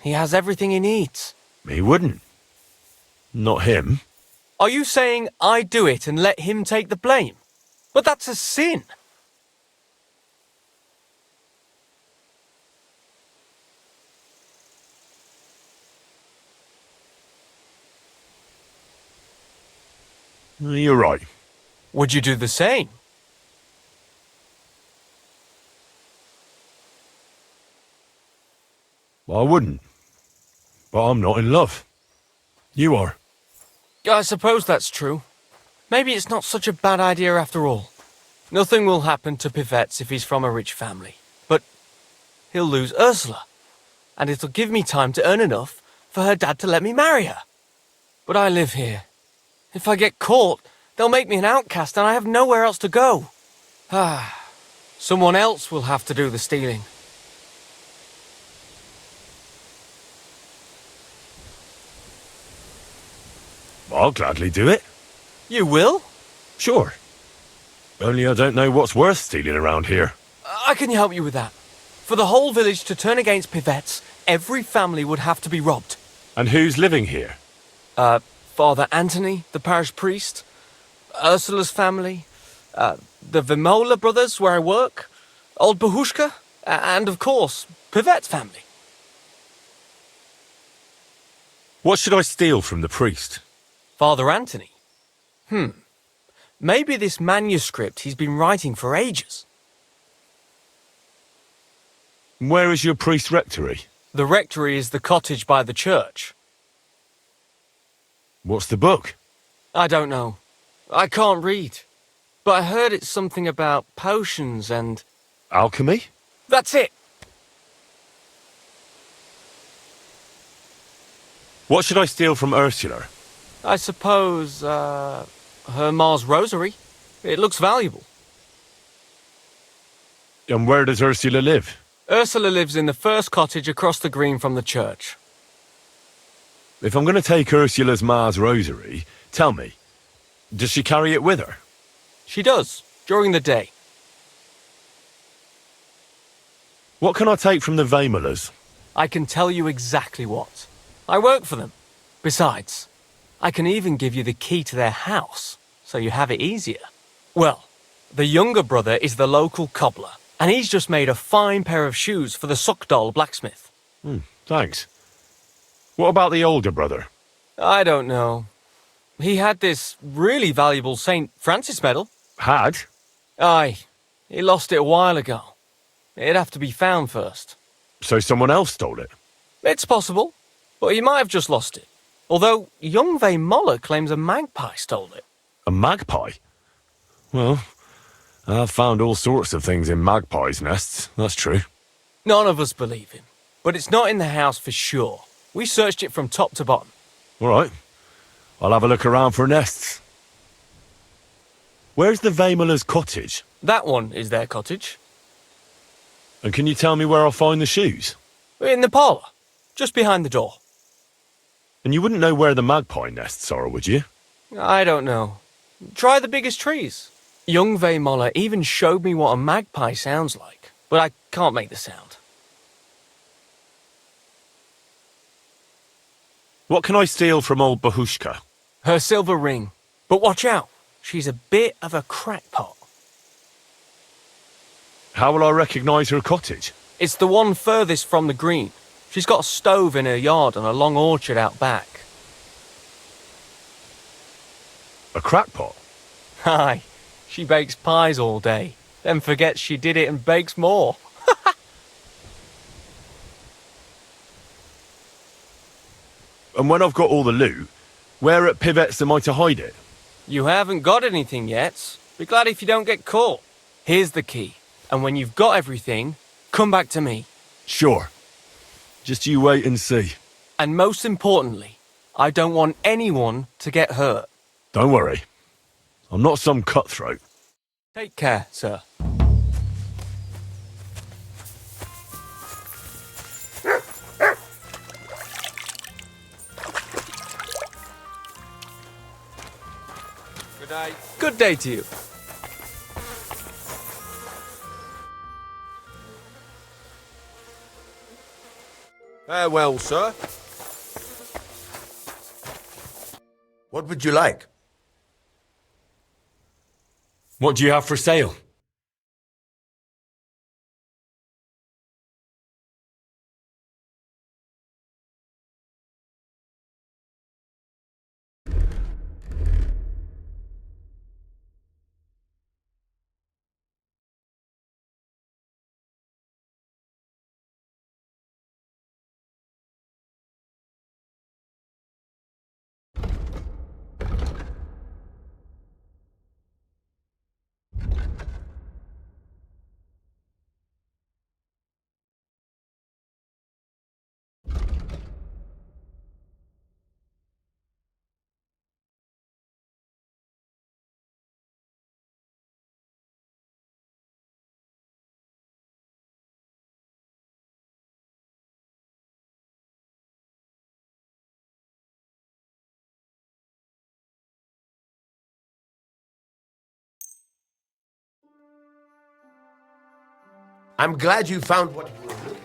He has everything he needs.
He wouldn't. Not him.
Are you saying I do it and let him take the blame? But that's a sin.
You're right.
Would you do the same?
I wouldn't. But I'm not in love. You are.
I suppose that's true. Maybe it's not such a bad idea after all. Nothing will happen to Pivets if he's from a rich family. But he'll lose Ursula. And it'll give me time to earn enough for her dad to let me marry her. But I live here. If I get caught, they'll make me an outcast and I have nowhere else to go. Someone else will have to do the stealing.
I'll gladly do it.
You will?
Sure. Only I don't know what's worth stealing around here.
I can help you with that. For the whole village to turn against Pivets, every family would have to be robbed.
And who's living here?
Father Anthony, the parish priest, Ursula's family, the Vimola brothers where I work, old Bahushka, and of course, Pivet's family.
What should I steal from the priest?
Father Anthony? Maybe this manuscript he's been writing for ages.
Where is your priest rectory?
The rectory is the cottage by the church.
What's the book?
I don't know. I can't read. But I heard it's something about potions and...
Alchemy?
That's it!
What should I steal from Ursula?
I suppose, her Mars rosary. It looks valuable.
And where does Ursula live?
Ursula lives in the first cottage across the green from the church.
If I'm going to take Ursula's Mars rosary, tell me, does she carry it with her?
She does, during the day.
What can I take from the Vamolas?
I can tell you exactly what. I work for them. Besides, I can even give you the key to their house, so you have it easier. Well, the younger brother is the local cobbler, and he's just made a fine pair of shoes for the Sokdal blacksmith.
Thanks. What about the older brother?
I don't know. He had this really valuable St. Francis medal.
Had?
Aye. He lost it a while ago. It'd have to be found first.
So someone else stole it?
It's possible, but he might have just lost it. Although young Moller claims a magpie stole it.
A magpie? Well, I've found all sorts of things in magpies' nests, that's true.
None of us believe him, but it's not in the house for sure. We searched it from top to bottom.
All right. I'll have a look around for nests. Where's the Vamola's cottage?
That one is their cottage.
And can you tell me where I'll find the shoes?
In the parlour, just behind the door.
And you wouldn't know where the magpie nests are, would you?
I don't know. Try the biggest trees. Young Moller even showed me what a magpie sounds like, but I can't make the sound.
What can I steal from old Bahushka?
Her silver ring. But watch out, she's a bit of a crackpot.
How will I recognise her cottage?
It's the one furthest from the green. She's got a stove in her yard and a long orchard out back.
A crackpot?
Aye, she bakes pies all day, then forgets she did it and bakes more.
And when I've got all the loot, where at Pivets am I to hide it?
You haven't got anything yet. Be glad if you don't get caught. Here's the key, and when you've got everything, come back to me.
Sure. Just you wait and see.
And most importantly, I don't want anyone to get hurt.
Don't worry. I'm not some cutthroat.
Take care, sir.
Good day.
Good day to you.
Farewell, sir.
What would you like?
What do you have for sale?
I'm glad you found what you were looking for.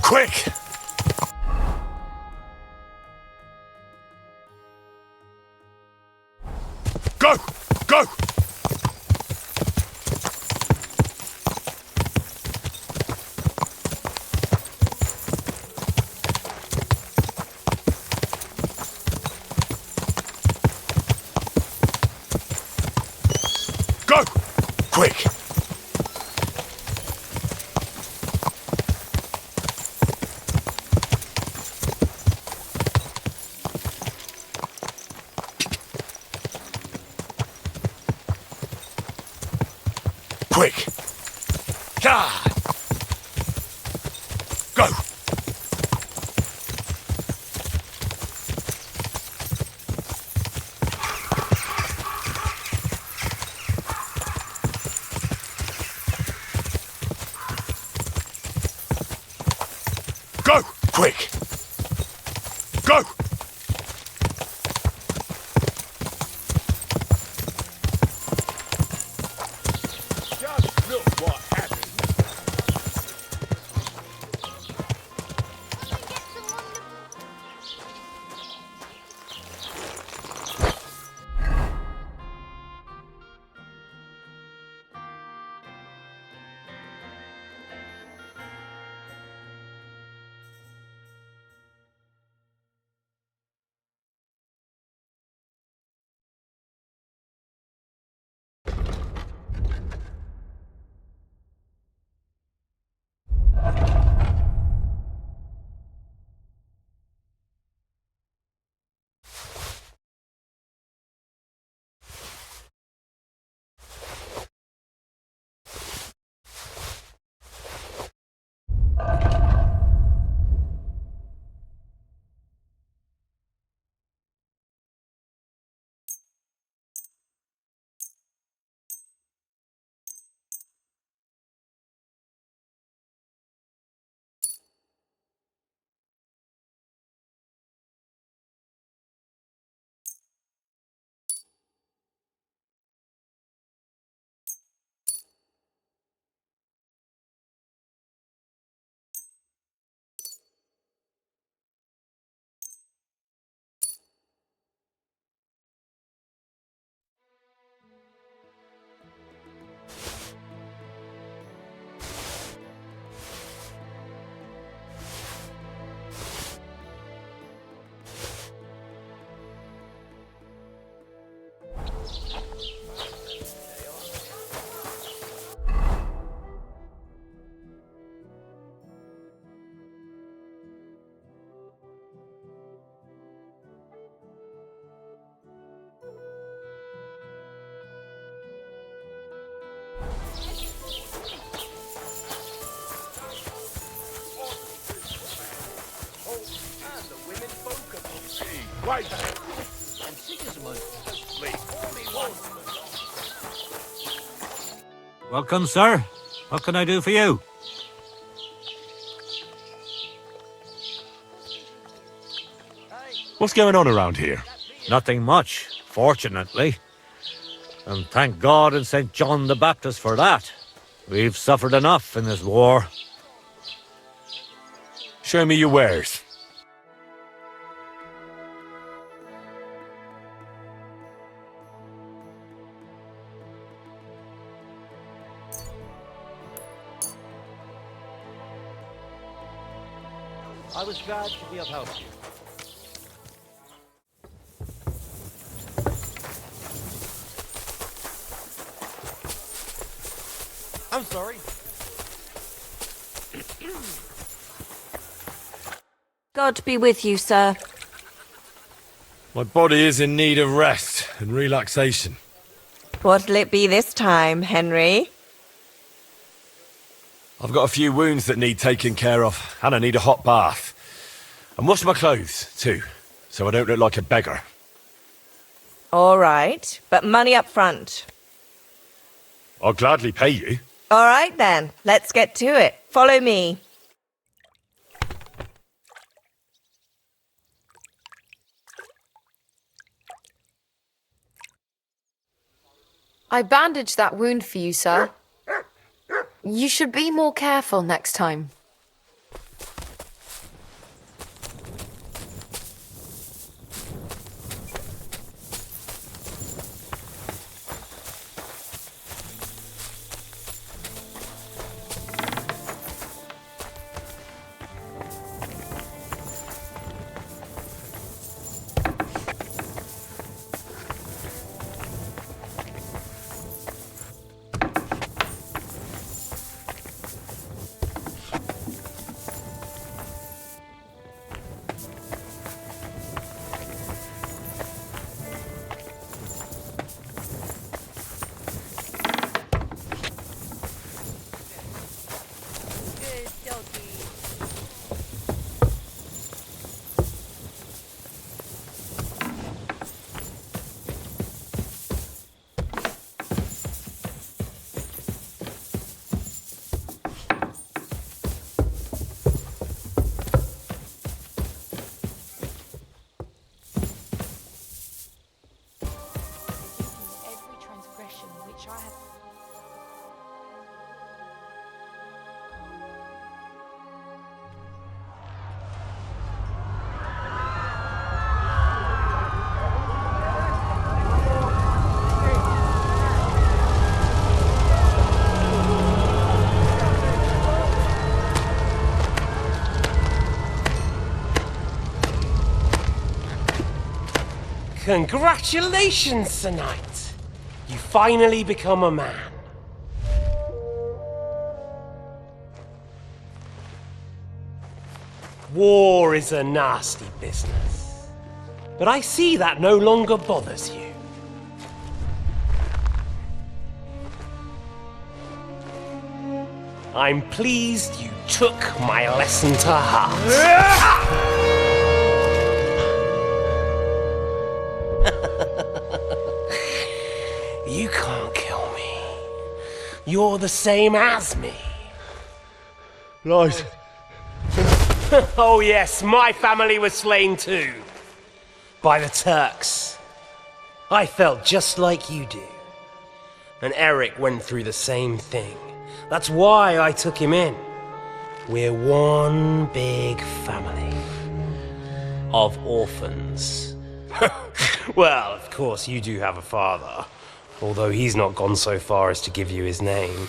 Quick! Go! Go! Go! Quick! Quick! God! Go! Go! Quick! Go! Just look what happened.
Right.
Welcome, sir. What can I do for you?
What's going on around here?
Nothing much, fortunately. And thank God and St. John the Baptist for that. We've suffered enough in this war.
Show me your wares.
I was glad to be of help to you.
I'm sorry.
God be with you, sir.
My body is in need of rest and relaxation.
What'll it be this time, Henry?
I've got a few wounds that need taking care of, and I need a hot bath. And wash my clothes, too, so I don't look like a beggar.
All right, but money up front.
I'll gladly pay you.
All right, then. Let's get to it. Follow me.
I bandaged that wound for you, sir. You should be more careful next time.
Congratulations, Sir Knight! You finally become a man. War is a nasty business, but I see that no longer bothers you. I'm pleased you took my lesson to heart. You can't kill me. You're the same as me.
Right.
Oh yes, my family was slain too. By the Turks. I felt just like you do. And Eric went through the same thing. That's why I took him in. We're one big family. Of orphans. Well, of course you do have a father. Although he's not gone so far as to give you his name.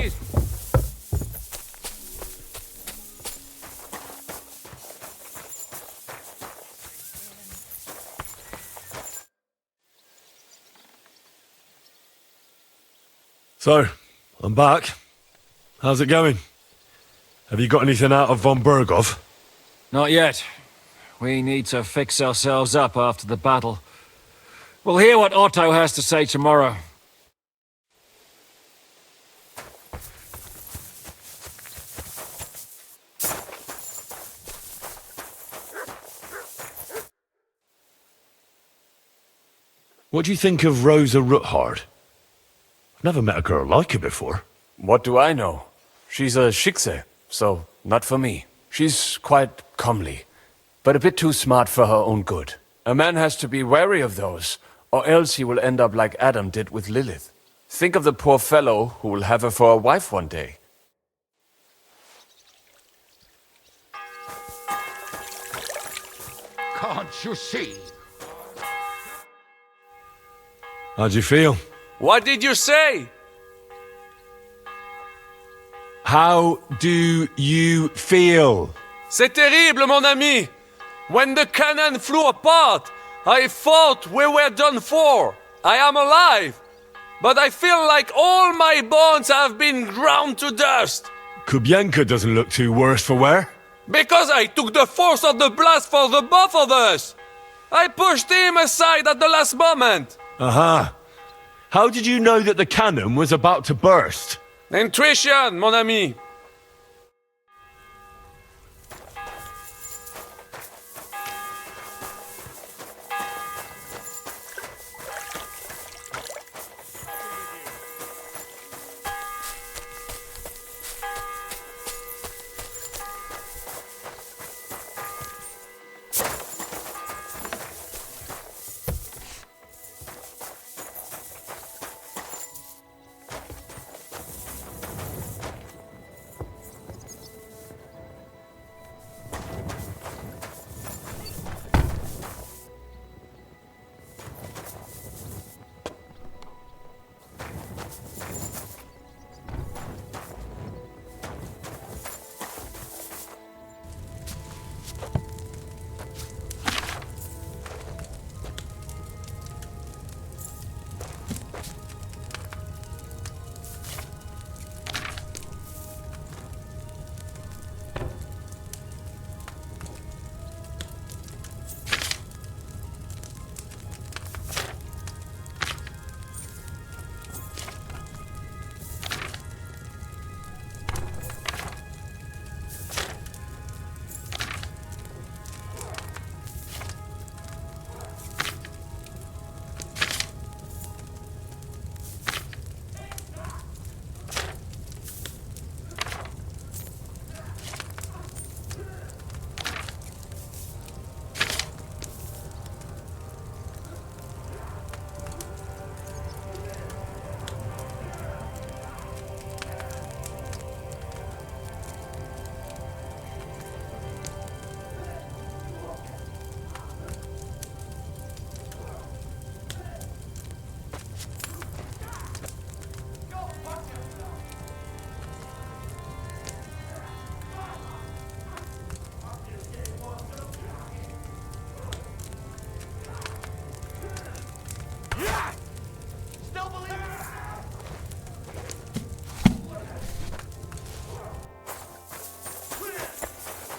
please.
So, I'm back. How's it going? Have you got anything out of von Bergov?
Not yet. We need to fix ourselves up after the battle. We'll hear what Otto has to say tomorrow.
What do you think of Rosa Ruthard? I've never met a girl like her before.
What do I know? She's a Schickse, so not for me. She's quite comely, but a bit too smart for her own good. A man has to be wary of those, or else he will end up like Adam did with Lilith. Think of the poor fellow who will have her for a wife one day.
Can't you see?
How'd you feel?
What did you say?
How do you feel?
C'est terrible, mon ami! When the cannon flew apart, I thought we were done for. I am alive, but I feel like all my bones have been ground to dust.
Kubienka doesn't look too worse for wear.
Because I took the force of the blast for the both of us. I pushed him aside at the last moment.
Aha. How did you know that the cannon was about to burst?
Intuition, mon ami.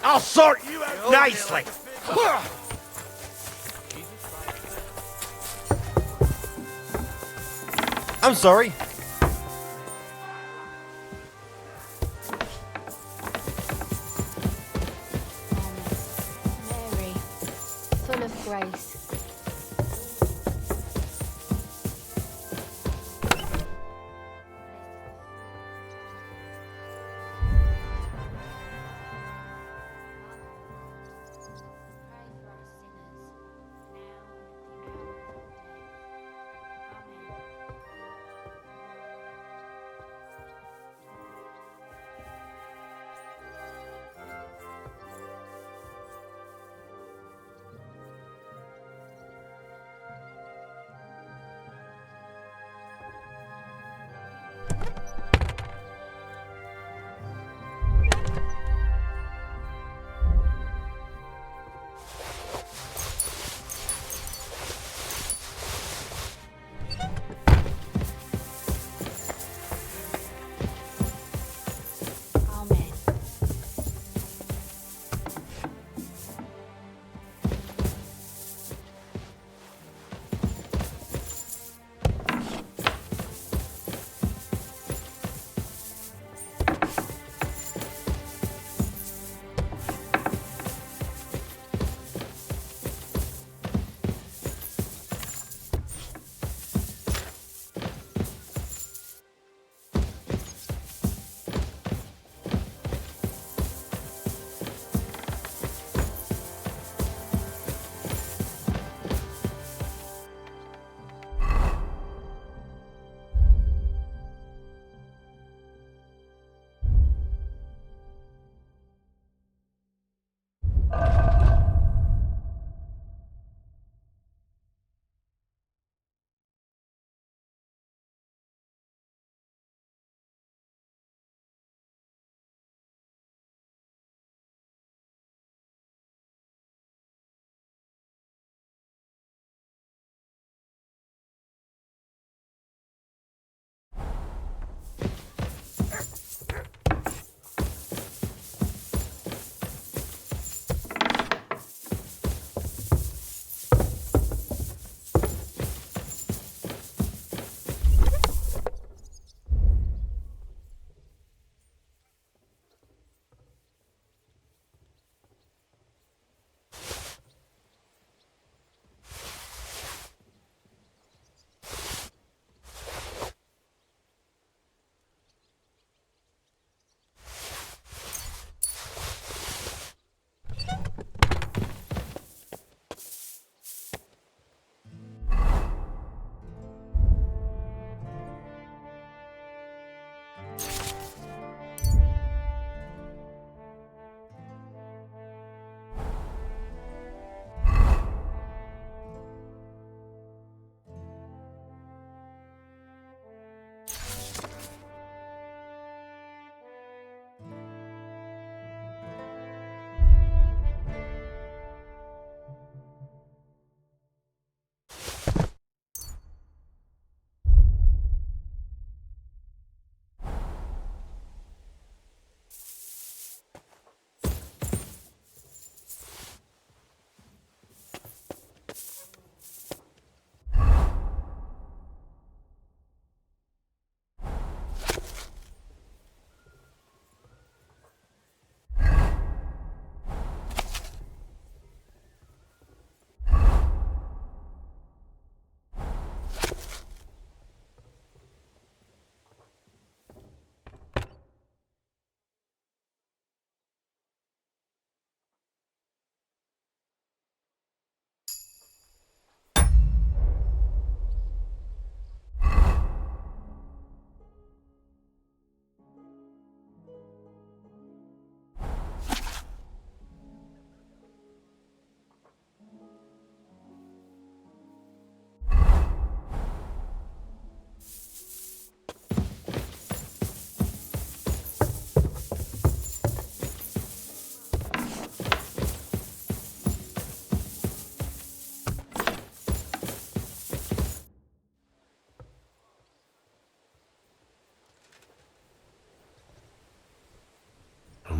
I'll sort you out nicely. I'm sorry.
Mary, full of grace.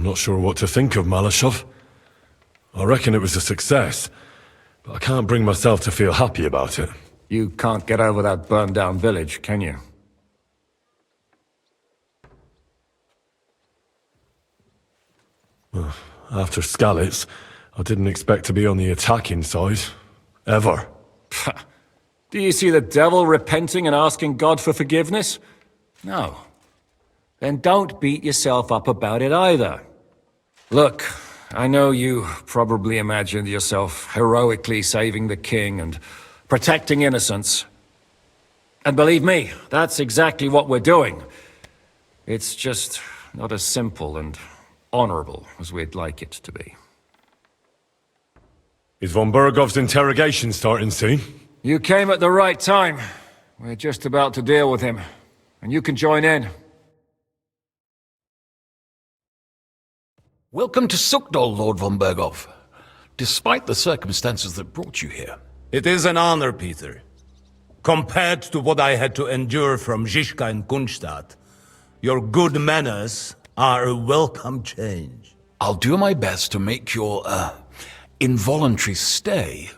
not sure what to think of Malashov. I reckon it was a success, but I can't bring myself to feel happy about it.
You can't get over that burned-down village, can you?
After Skalitz, I didn't expect to be on the attacking side. Ever.
Do you see the devil repenting and asking God for forgiveness? No. Then don't beat yourself up about it either. Look, I know you probably imagined yourself heroically saving the king and protecting innocents. And believe me, that's exactly what we're doing. It's just not as simple and honorable as we'd like it to be.
Is von Bergov's interrogation starting soon?
You came at the right time. We're just about to deal with him. And you can join in.
Welcome to Sukdol, Lord von Bergov. Despite the circumstances that brought you here.
It is an honor, Peter. Compared to what I had to endure from Zizka and Kunstadt, your good manners are a welcome change.
I'll do my best to make your, involuntary stay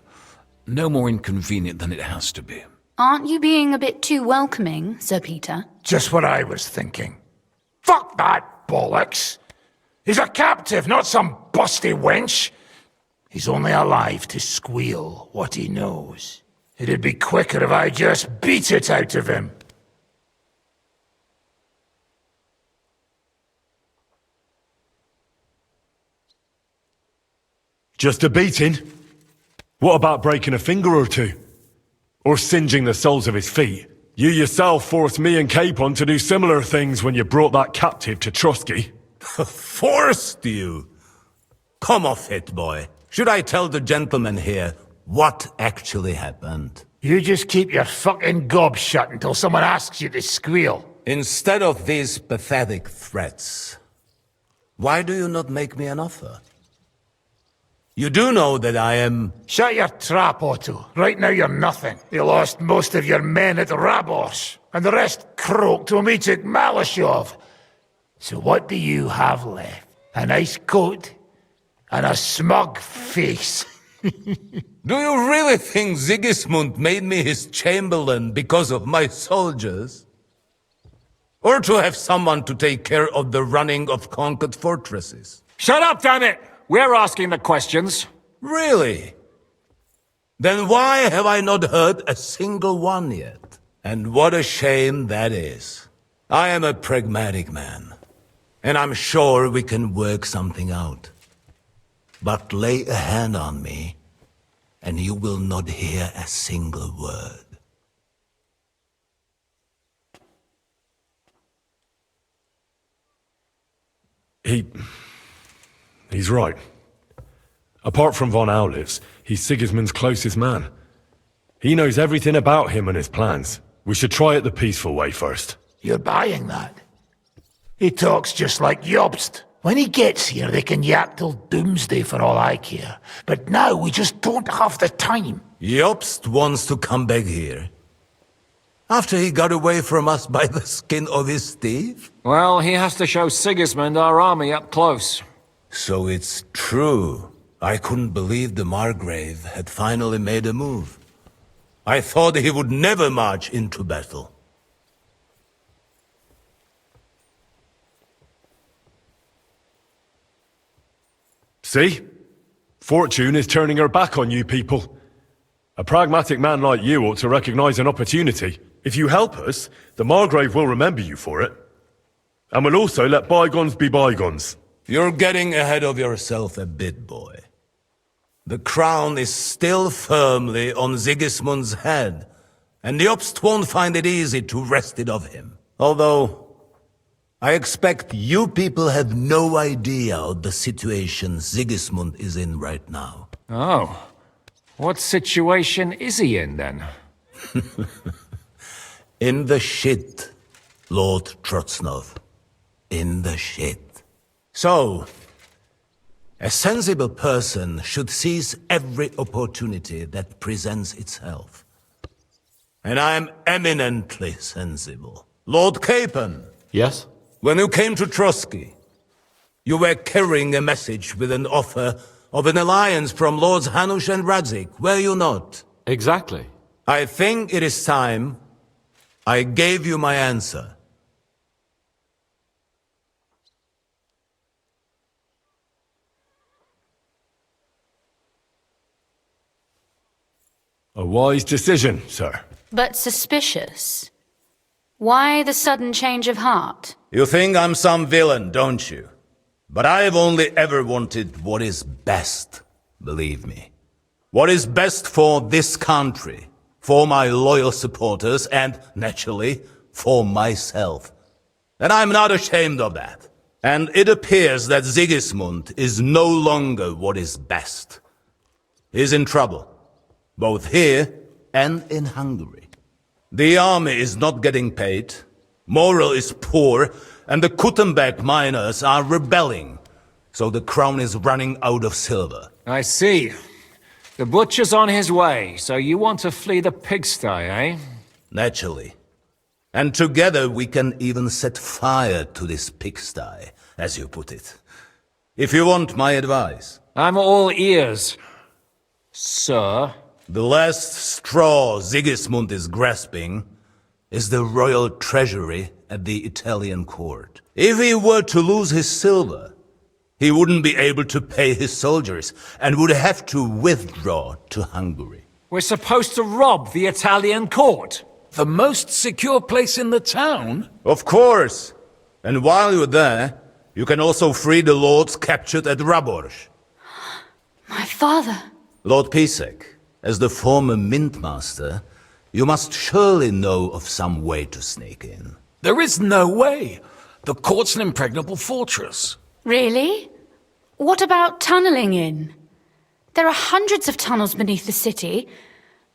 no more inconvenient than it has to be.
Aren't you being a bit too welcoming, Sir Peter?
Just what I was thinking. Fuck that bollocks! He's a captive, not some busty wench. He's only alive to squeal what he knows. It'd be quicker if I just beat it out of him.
Just a beating? What about breaking a finger or two? Or singeing the soles of his feet? You yourself forced me and Capon to do similar things when you brought that captive to Trotsky.
Forced you? Come off it, boy. Should I tell the gentleman here what actually happened?
You just keep your fucking gob shut until someone asks you to squeal.
Instead of these pathetic threats, why do you not make me an offer? You do know that I am...
Shut your trap, Otto. Right now you're nothing. You lost most of your men at Rabos, and the rest croaked when we took Malashov. So what do you have left? A nice coat and a smug face.
Do you really think Sigismund made me his chamberlain because of my soldiers? Or to have someone to take care of the running of conquered fortresses?
Shut up, damn it! We're asking the questions.
Really? Then why have I not heard a single one yet? And what a shame that is. I am a pragmatic man, and I'm sure we can work something out. But lay a hand on me, and you will not hear a single word.
He's right. Apart from von Aulitz, he's Sigismund's closest man. He knows everything about him and his plans. We should try it the peaceful way first.
You're buying that? He talks just like Jobst. When he gets here, they can yap till doomsday for all I care. But now we just don't have the time.
Jobst wants to come back here. After he got away from us by the skin of his teeth?
Well, he has to show Sigismund our army up close.
So it's true. I couldn't believe the Margrave had finally made a move. I thought he would never march into battle.
See? Fortune is turning her back on you people. A pragmatic man like you ought to recognize an opportunity. If you help us, the Margrave will remember you for it. And will also let bygones be bygones.
You're getting ahead of yourself a bit, boy. The crown is still firmly on Sigismund's head, and Jobst won't find it easy to wrest it of him. Although, I expect you people have no idea of the situation Sigismund is in right now.
Oh. What situation is he in, then?
In the shit, Lord Trotznov. In the shit. So, a sensible person should seize every opportunity that presents itself. And I am eminently sensible. Lord Capon.
Yes?
When you came to Trotsky, You were carrying a message with an offer of an alliance from Lords Hanush and Radzik, were you not?
Exactly.
I think it is time I gave you my answer.
A wise decision, sir.
But suspicious. Why the sudden change of heart?
You think I'm some villain, don't you? But I have only ever wanted what is best, believe me. What is best for this country, for my loyal supporters, and, naturally, for myself. And I'm not ashamed of that. And it appears that Sigismund is no longer what is best. He's in trouble, both here and in Hungary. The army is not getting paid, morale is poor, and the Kuttenberg miners are rebelling. So the crown is running out of silver.
I see. The butcher's on his way, so you want to flee the pigsty, eh?
Naturally. And together we can even set fire to this pigsty, as you put it. If you want my advice.
I'm all ears, sir.
The last straw Sigismund is grasping is the royal treasury at the Italian court. If he were to lose his silver, he wouldn't be able to pay his soldiers and would have to withdraw to Hungary.
We're supposed to rob the Italian court.
The most secure place in the town?
Of course. And while you're there, you can also free the lords captured at Raborz.
My father.
Lord Pisek, as the former mintmaster, you must surely know of some way to sneak in.
There is no way. The court's an impregnable fortress.
Really? What about tunneling in? There are hundreds of tunnels beneath the city,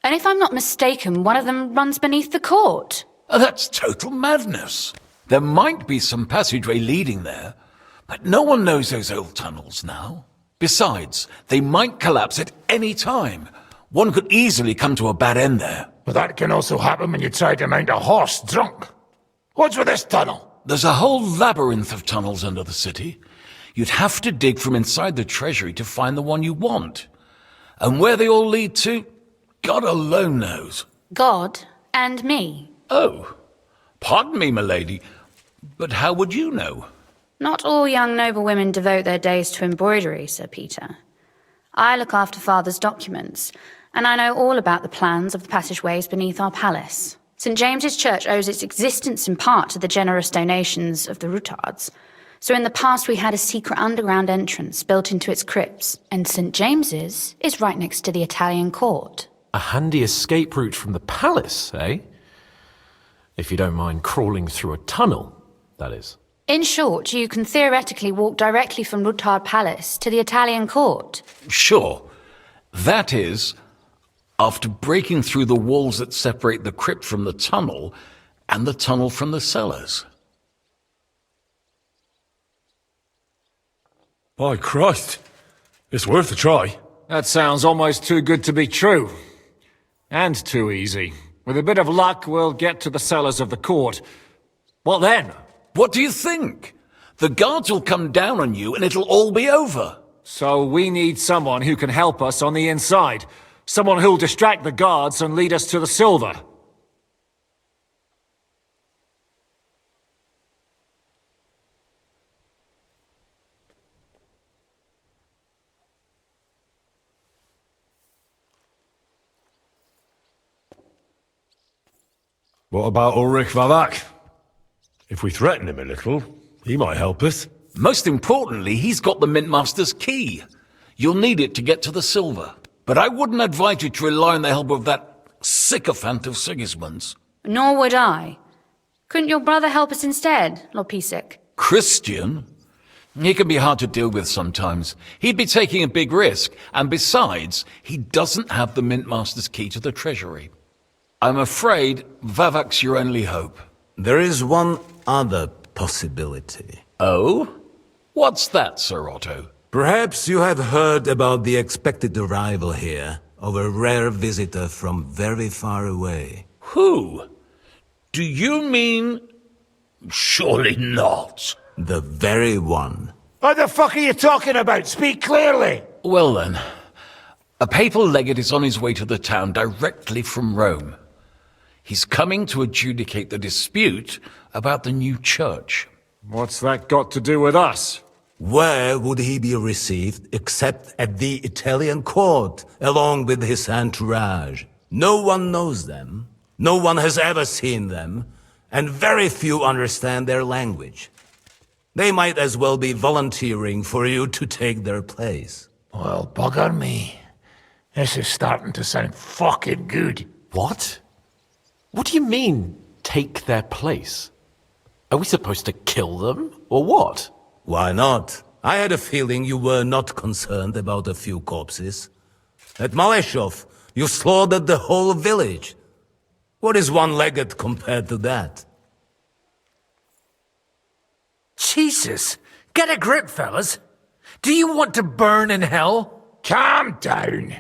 and if I'm not mistaken, one of them runs beneath the court.
That's total madness. There might be some passageway leading there, but no one knows those old tunnels now. Besides, they might collapse at any time. One could easily come to a bad end there.
But that can also happen when you try to mount a horse drunk. What's with this tunnel?
There's a whole labyrinth of tunnels under the city. You'd have to dig from inside the treasury to find the one you want. And where they all lead to, God alone knows.
God and me.
Oh, pardon me, milady, but how would you know?
Not all young noble women devote their days to embroidery, Sir Peter. I look after Father's documents, and I know all about the plans of the passageways beneath our palace. St. James's Church owes its existence in part to the generous donations of the Rutards. So in the past we had a secret underground entrance built into its crypts, and St. James's is right next to the Italian court.
A handy escape route from the palace, eh? If you don't mind crawling through a tunnel, that is.
In short, you can theoretically walk directly from Rutard Palace to the Italian court.
Sure. That is, after breaking through the walls that separate the crypt from the tunnel, and the tunnel from the cellars.
By Christ, it's worth a try.
That sounds almost too good to be true. And too easy. With a bit of luck, we'll get to the cellars of the court. What then?
What do you think? The guards will come down on you and it'll all be over.
So we need someone who can help us on the inside. Someone who'll distract the guards and lead us to the silver.
What about Ulrich Vavak? If we threaten him a little, he might help us.
Most importantly, he's got the Mintmaster's key. You'll need it to get to the silver. But I wouldn't advise you to rely on the help of that sycophant of Sigismund's.
Nor would I. Couldn't your brother help us instead, Lord Pisek?
Christian? He can be hard to deal with sometimes. He'd be taking a big risk, and besides, he doesn't have the Mintmaster's key to the treasury. I'm afraid Vavak's your only hope.
There is one other possibility.
Oh? What's that, Sir Otto?
Perhaps you have heard about the expected arrival here of a rare visitor from very far away.
Who? Do you mean... Surely not.
The very one.
What the fuck are you talking about? Speak clearly.
Well then, a papal legate is on his way to the town directly from Rome. He's coming to adjudicate the dispute about the new church.
What's that got to do with us?
Where would he be received except at the Italian court, along with his entourage? No one knows them, no one has ever seen them, and very few understand their language. They might as well be volunteering for you to take their place.
Well, bugger me. This is starting to sound fucking good.
What? What do you mean, take their place? Are we supposed to kill them, or what?
Why not? I had a feeling you were not concerned about a few corpses. At Maleshov, you slaughtered the whole village. What is one legate compared to that?
Jesus! Get a grip, fellas. Do you want to burn in hell? Calm down.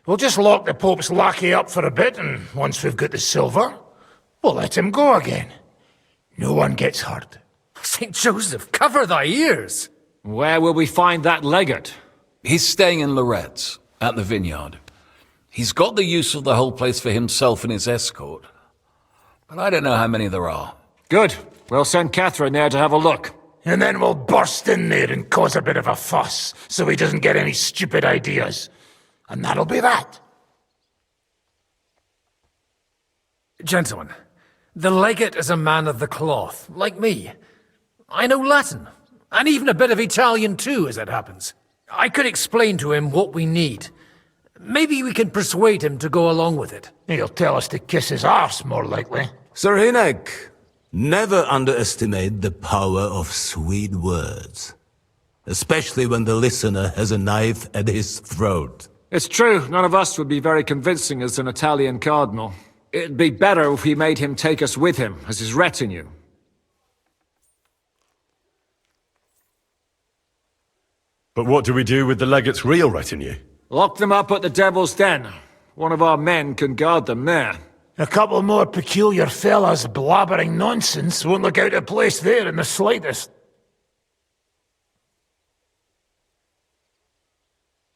We'll just lock the Pope's lackey up for a bit, and once we've got the silver, we'll let him go again. No one gets hurt.
St. Joseph, cover thy ears!
Where will we find that legate?
He's staying in Loretz, at the vineyard. He's got the use of the whole place for himself and his escort. But I don't know how many there are.
Good. We'll send Catherine there to have a look.
And then we'll burst in there and cause a bit of a fuss, so he doesn't get any stupid ideas. And that'll be that.
Gentlemen, the legate is a man of the cloth, like me. I know Latin, and even a bit of Italian too, as it happens. I could explain to him what we need. Maybe we can persuade him to go along with it.
He'll tell us to kiss his arse, more likely.
Sir Hinek, never underestimate the power of sweet words. Especially when the listener has a knife at his throat.
It's true, none of us would be very convincing as an Italian cardinal. It'd be better if we made him take us with him, as his retinue.
But what do we do with the legate's real retinue?
Lock them up at the Devil's Den. One of our men can guard them there.
A couple more peculiar fellas blabbering nonsense won't look out of place there in the slightest.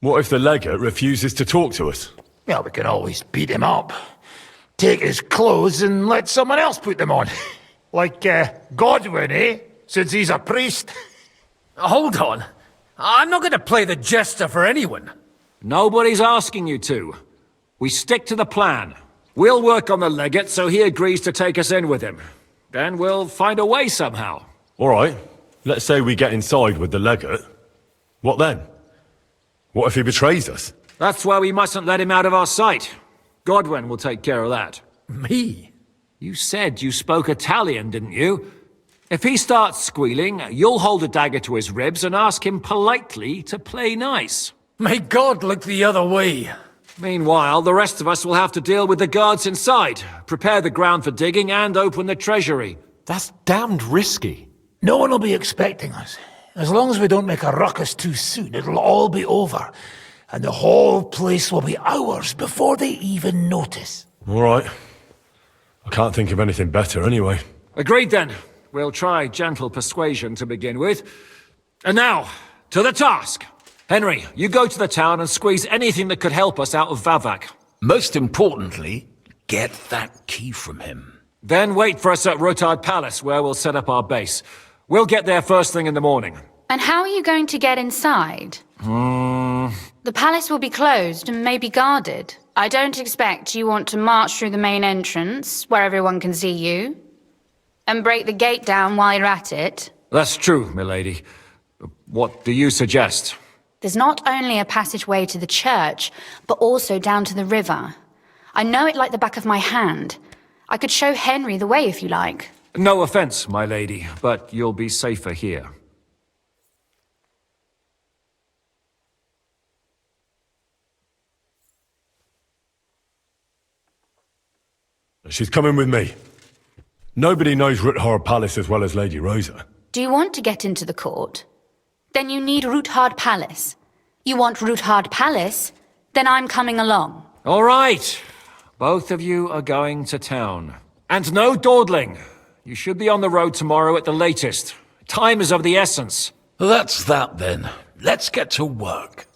What if the legate refuses to talk to us?
Well, we can always beat him up. Take his clothes and let someone else put them on. Like, Godwin, eh? Since he's a priest.
Hold on. I'm not going to play the jester for anyone.
Nobody's asking you to. We stick to the plan. We'll work on the legate so he agrees to take us in with him. Then we'll find a way somehow.
All right. Let's say we get inside with the legate. What then? What if he betrays us?
That's why we mustn't let him out of our sight. Godwin will take care of that.
Me?
You said you spoke Italian, didn't you? If he starts squealing, you'll hold a dagger to his ribs and ask him politely to play nice.
May God look the other way.
Meanwhile, the rest of us will have to deal with the guards inside, prepare the ground for digging, and open the treasury.
That's damned risky.
No one will be expecting us. As long as we don't make a ruckus too soon, it'll all be over. And the whole place will be ours before they even notice.
All right. I can't think of anything better anyway.
Agreed then. We'll try gentle persuasion to begin with. And now, to the task. Henry, you go to the town and squeeze anything that could help us out of Vavak.
Most importantly, get that key from him.
Then wait for us at Rotard Palace, where we'll set up our base. We'll get there first thing in the morning.
And how are you going to get inside? The palace will be closed and maybe guarded. I don't expect you want to march through the main entrance, where everyone can see you, and break the gate down while you're at it.
That's true, milady. What do you suggest?
There's not only a passageway to the church, but also down to the river. I know it like the back of my hand. I could show Henry the way if you like.
No offense, my lady, but you'll be safer here.
She's coming with me. Nobody knows Ruthard Palace as well as Lady Rosa.
Do you want to get into the court? Then you need Ruthard Palace. You want Ruthard Palace? Then I'm coming along.
All right. Both of you are going to town. And no dawdling. You should be on the road tomorrow at the latest. Time is of the essence.
That's that then. Let's get to work.